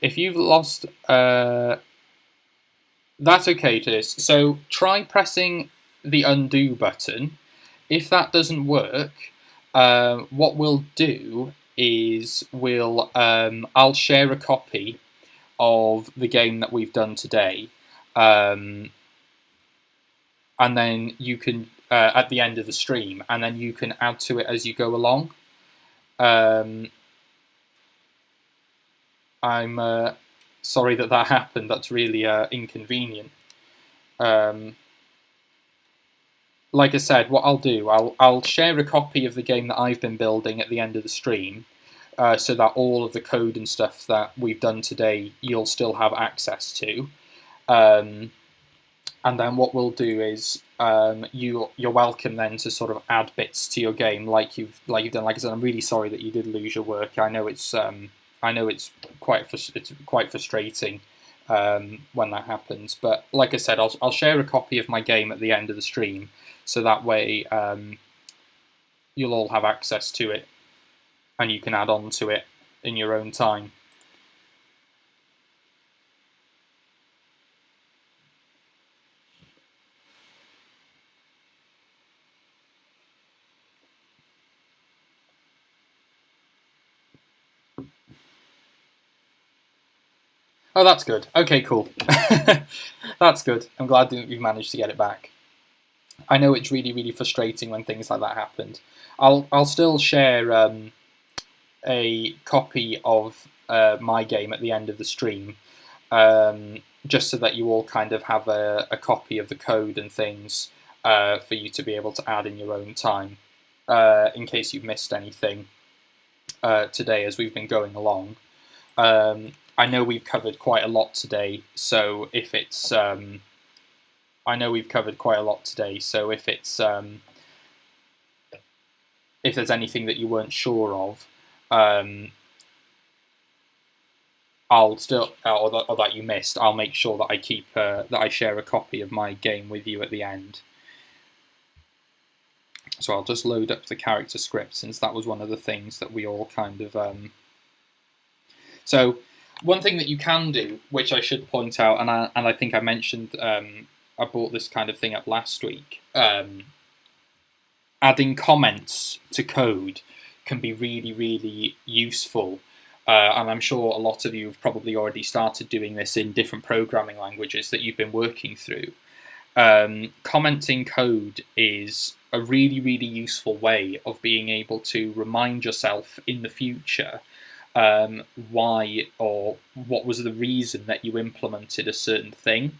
If you've lost, that's okay, Tis. So try pressing the undo button. If that doesn't work, what we'll do is I'll share a copy of the game that we've done today, and then you can at the end of the stream, and then you can add to it as you go along. I'm sorry that happened. That's really inconvenient. Like I said, what I'll do, I'll share a copy of the game that I've been building at the end of the stream, so that all of the code and stuff that we've done today you'll still have access to. And then what we'll do is you're welcome then to sort of add bits to your game like you've done. Like I said, I'm really sorry that you did lose your work. I know it's quite frustrating when that happens. But like I said, I'll share a copy of my game at the end of the stream, so that way you'll all have access to it, and you can add on to it in your own time. Oh, that's good. Okay, cool. That's good. I'm glad that you've managed to get it back. I know it's really, really frustrating when things like that happened. I'll still share a copy of my game at the end of the stream, just so that you all kind of have a copy of the code and things for you to be able to add in your own time, in case you've missed anything today as we've been going along. I know we've covered quite a lot today, so if it's if there's anything that you weren't sure of, I'll still, or that you missed, I'll make sure that I keep that I share a copy of my game with you at the end. So I'll just load up the character script, since that was one of the things that we all kind of. So one thing that you can do, which I should point out, and I think I mentioned, I brought this kind of thing up last week. adding comments to code can be really, really useful. And I'm sure a lot of you have probably already started doing this in different programming languages that you've been working through. Commenting code is a really, really useful way of being able to remind yourself in the future why or what was the reason that you implemented a certain thing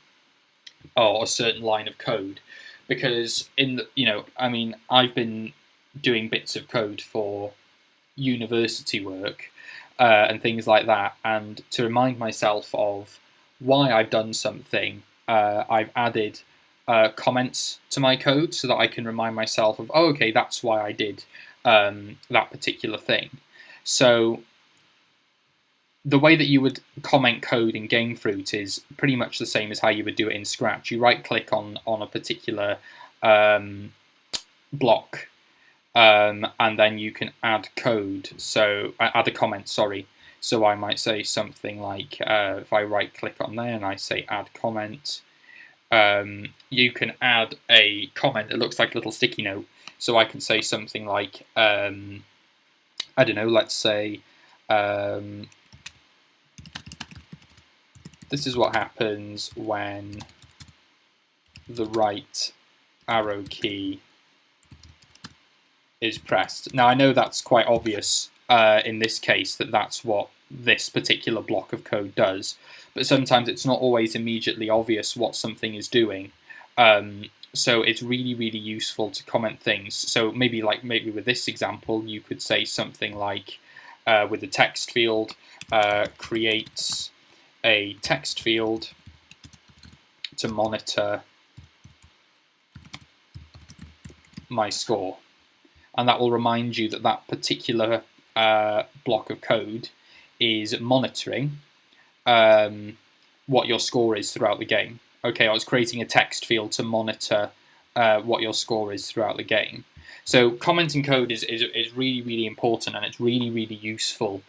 or a certain line of code. Because I've been doing bits of code for university work and things like that, and to remind myself of why I've done something, I've added comments to my code so that I can remind myself of, oh, okay, that's why I did that particular thing. So the way that you would comment code in GameFruit is pretty much the same as how you would do it in Scratch. You right-click on a particular block, and then you can add code. So add a comment, sorry. So I might say something like, if I right-click on there and I say add comment, you can add a comment that looks like a little sticky note. So I can say something like, I don't know, let's say, this is what happens when the right arrow key is pressed. Now I know that's quite obvious in this case that that's what this particular block of code does, but sometimes it's not always immediately obvious what something is doing. So it's really, really useful to comment things. So maybe with this example, you could say something like, with the text field, create a text field to monitor my score. And that will remind you that that particular block of code is monitoring what your score is throughout the game. Okay, I was creating a text field to monitor what your score is throughout the game. So commenting code is really, really important, and it's really, really useful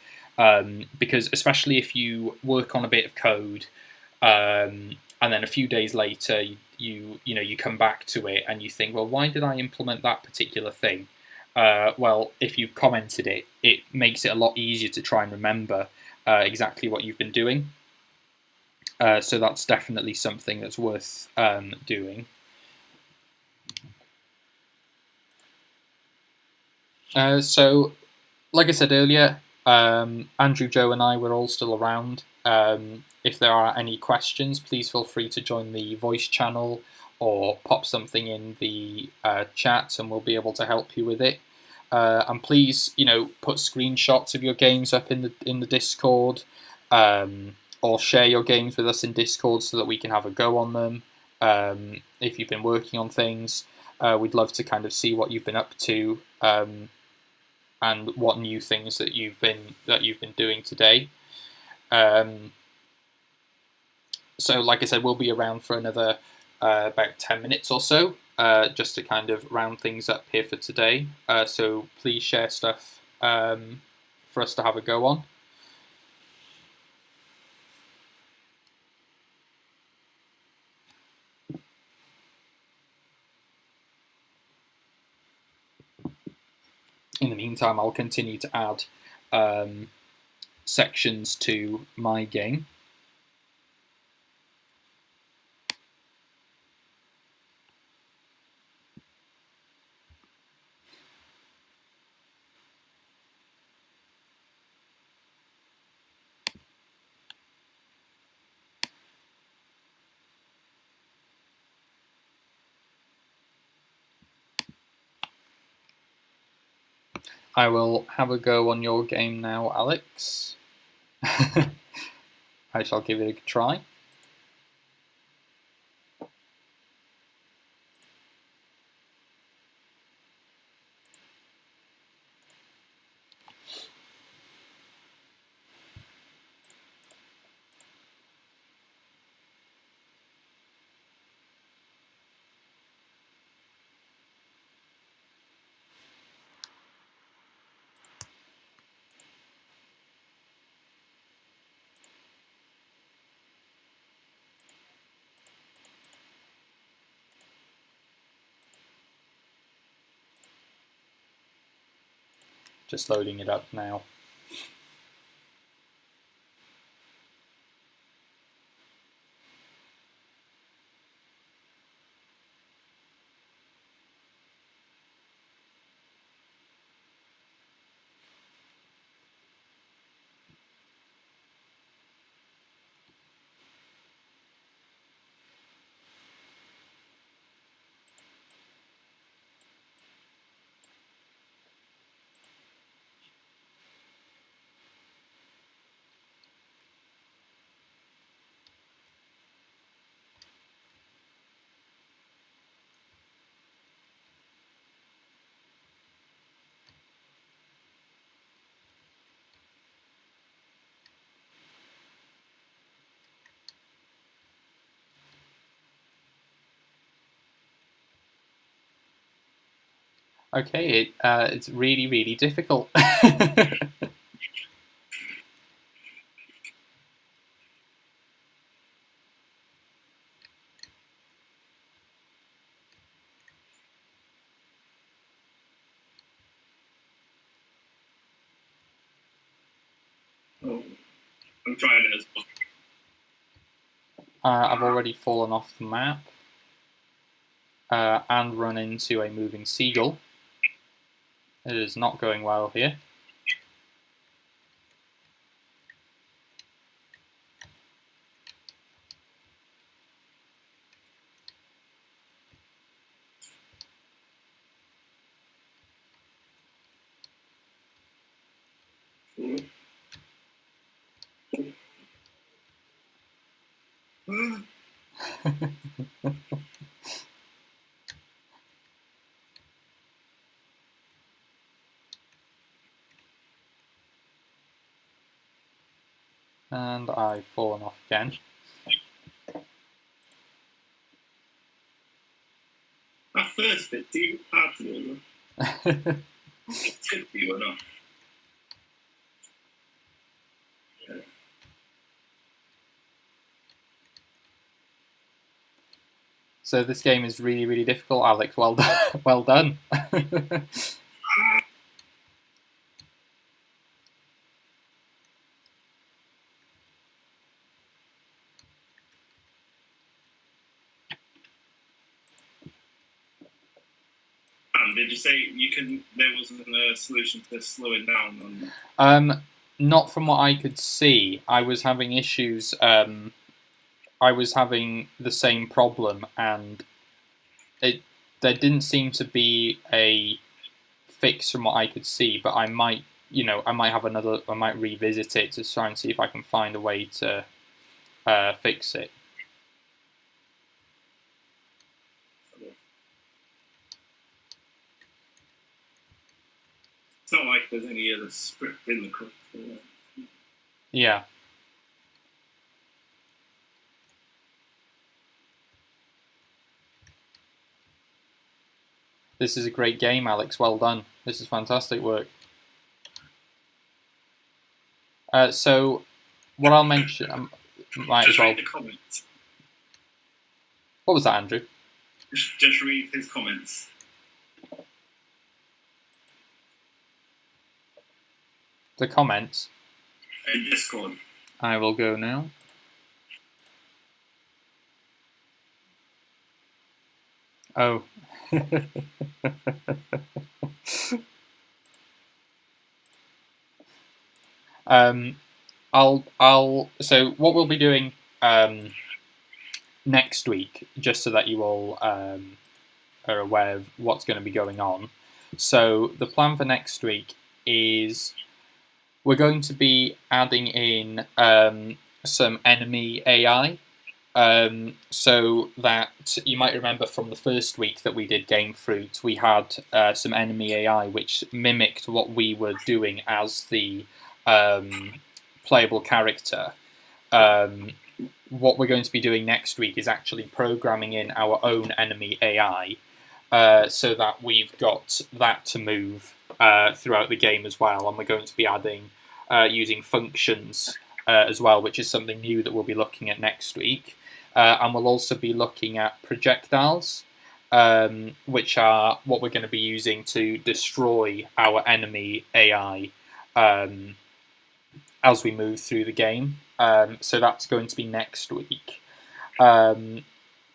because especially if you work on a bit of code and then a few days later you come back to it and you think, well, why did I implement that particular thing? Well, if you've commented it, it makes it a lot easier to try and remember exactly what you've been doing. So that's definitely something that's worth doing. So, like I said earlier, Andrew, Joe, and I were all still around. If there are any questions, please feel free to join the voice channel or pop something in the chat, and we'll be able to help you with it. And please, put screenshots of your games up in the Discord, or share your games with us in Discord so that we can have a go on them. If you've been working on things, we'd love to kind of see what you've been up to, and what new things that you've been doing today. So, like I said, we'll be around for another about 10 minutes or so, just to kind of round things up here for today. So please share stuff for us to have a go on. In the meantime, I'll continue to add sections to my game. I will have a go on your game now, Alex. I shall give it a try. Just loading it up now. Okay, it's really, really difficult. Oh, I'm trying it as well. I've already fallen off the map and run into a moving seagull. It is not going well here. And I've fallen off again. That first bit, do you have to do it? It took you or not? Yeah. So this game is really, really difficult, Alex. Well done. Well done. Did you say there wasn't a solution to slowing down? Not from what I could see. I was having issues. I was having the same problem, and there didn't seem to be a fix from what I could see. But I might have another. I might revisit it to try and see if I can find a way to fix it. It's not like there's any other script in the code. Yeah. This is a great game, Alex. Well done. This is fantastic work. So, what I'll mention, might as well. Read the comments. What was that, Andrew? Just read his comments. The comments. In Discord. I will go now. Oh. So what we'll be doing next week, just so that you all are aware of what's going to be going on. So the plan for next week is we're going to be adding in some enemy AI. So that you might remember from the first week that we did Game Fruit, we had some enemy AI which mimicked what we were doing as the playable character. What we're going to be doing next week is actually programming in our own enemy AI so that we've got that to move throughout the game as well, and we're going to be adding using functions as well, which is something new that we'll be looking at next week. And we'll also be looking at projectiles which are what we're going to be using to destroy our enemy AI as we move through the game. So that's going to be next week. And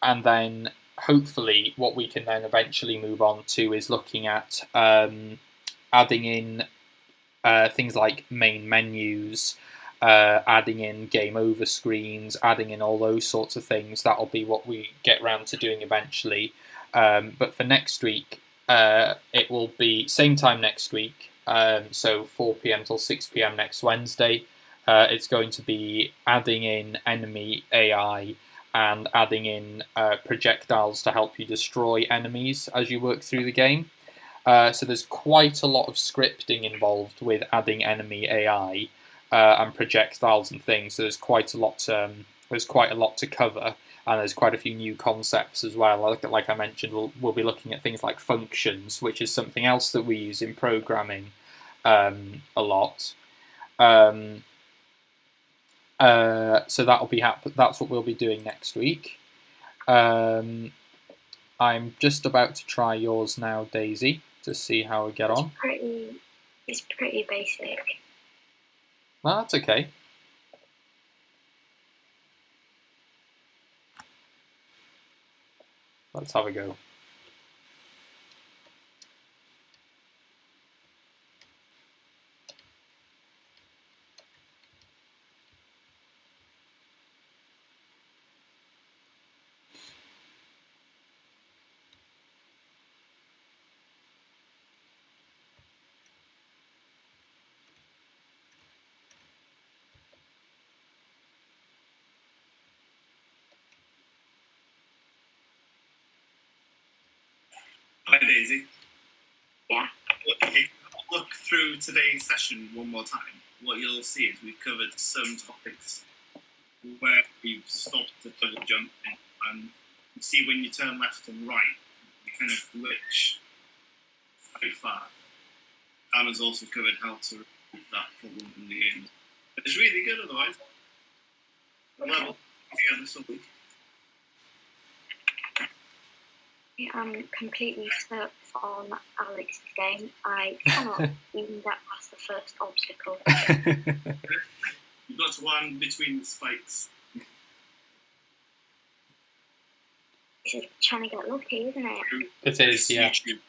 then hopefully what we can then eventually move on to is looking at adding in things like main menus, adding in game over screens, adding in all those sorts of things. That'll be what we get round to doing eventually. But for next week, it will be same time next week, so 4 p.m. till 6 p.m. next Wednesday. It's going to be adding in enemy AI and adding in projectiles to help you destroy enemies as you work through the game. So there's quite a lot of scripting involved with adding enemy AI and projectiles and things. So there's quite a lot. There's quite a lot to cover, and there's quite a few new concepts as well. Like I mentioned, we'll be looking at things like functions, which is something else that we use in programming a lot. So that'll be that's what we'll be doing next week. I'm just about to try yours now, Daisy, to see how we get on. It's pretty basic. Well, that's okay. Let's have a go. Hi, Daisy. Yeah. Okay, look through today's session one more time. What you'll see is we've covered some topics where we've stopped to double jump in, and you see when you turn left and right, you kind of glitch quite far. Anna's also covered how to remove that problem in the game. But it's really good otherwise. Level together something. I'm completely stuck on Alex's game. I cannot even get past the first obstacle. You've got one between the spikes. It's trying to get lucky, isn't it? It is, yeah. YouTube.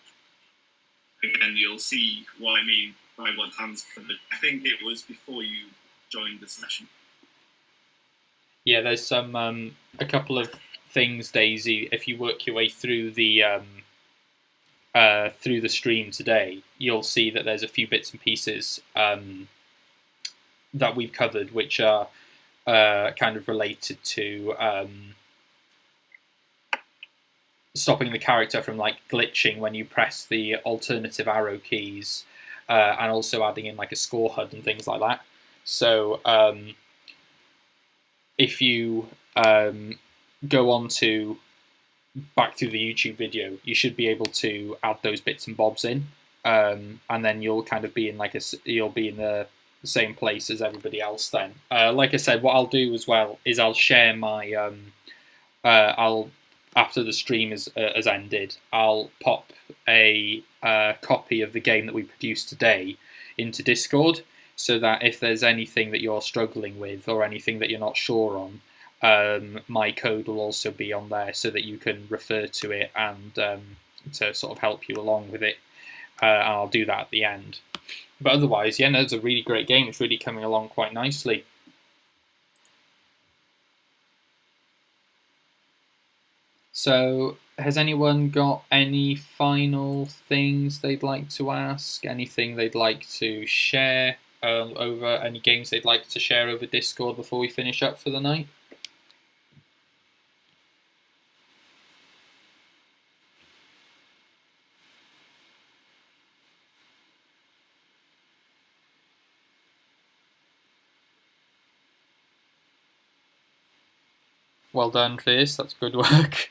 Again, you'll see what I mean by what Hans covered. I think it was before you joined the session. Yeah, there's some a couple of things, Daisy. If you work your way through the stream today, you'll see that there's a few bits and pieces that we've covered, which are kind of related to stopping the character from like glitching when you press the alternative arrow keys, and also adding in like a score HUD and things like that. So if you go on to back through the YouTube video, you should be able to add those bits and bobs in, and then you'll kind of be in you'll be in the same place as everybody else. Then, like I said, what I'll do as well is I'll share my after the stream has ended, I'll pop a copy of the game that we produced today into Discord, so that if there's anything that you're struggling with or anything that you're not sure on, my code will also be on there so that you can refer to it and to sort of help you along with it. And I'll do that at the end. But otherwise, yeah, no, it's a really great game. It's really coming along quite nicely. So, has anyone got any final things they'd like to ask? Anything they'd like to share over any games they'd like to share over Discord before we finish up for the night? Well done, Chris. That's good work.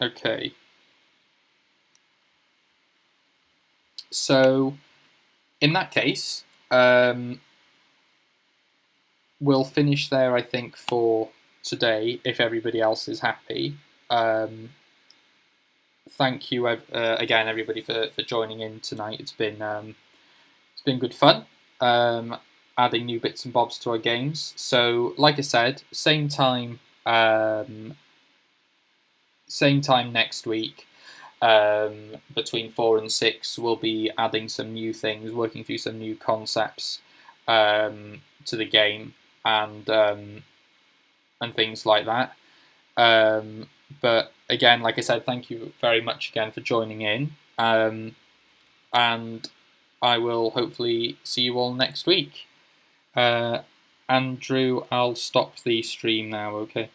Okay. So, in that case, we'll finish there, I think, for today, if everybody else is happy. Thank you again, everybody, for joining in tonight. It's been good fun, adding new bits and bobs to our games. So, like I said, same time next week. Between 4 and 6, we'll be adding some new things, working through some new concepts to the game, and things like that. But again, like I said, thank you very much again for joining in, and I will hopefully see you all next week. Andrew, I'll stop the stream now, okay?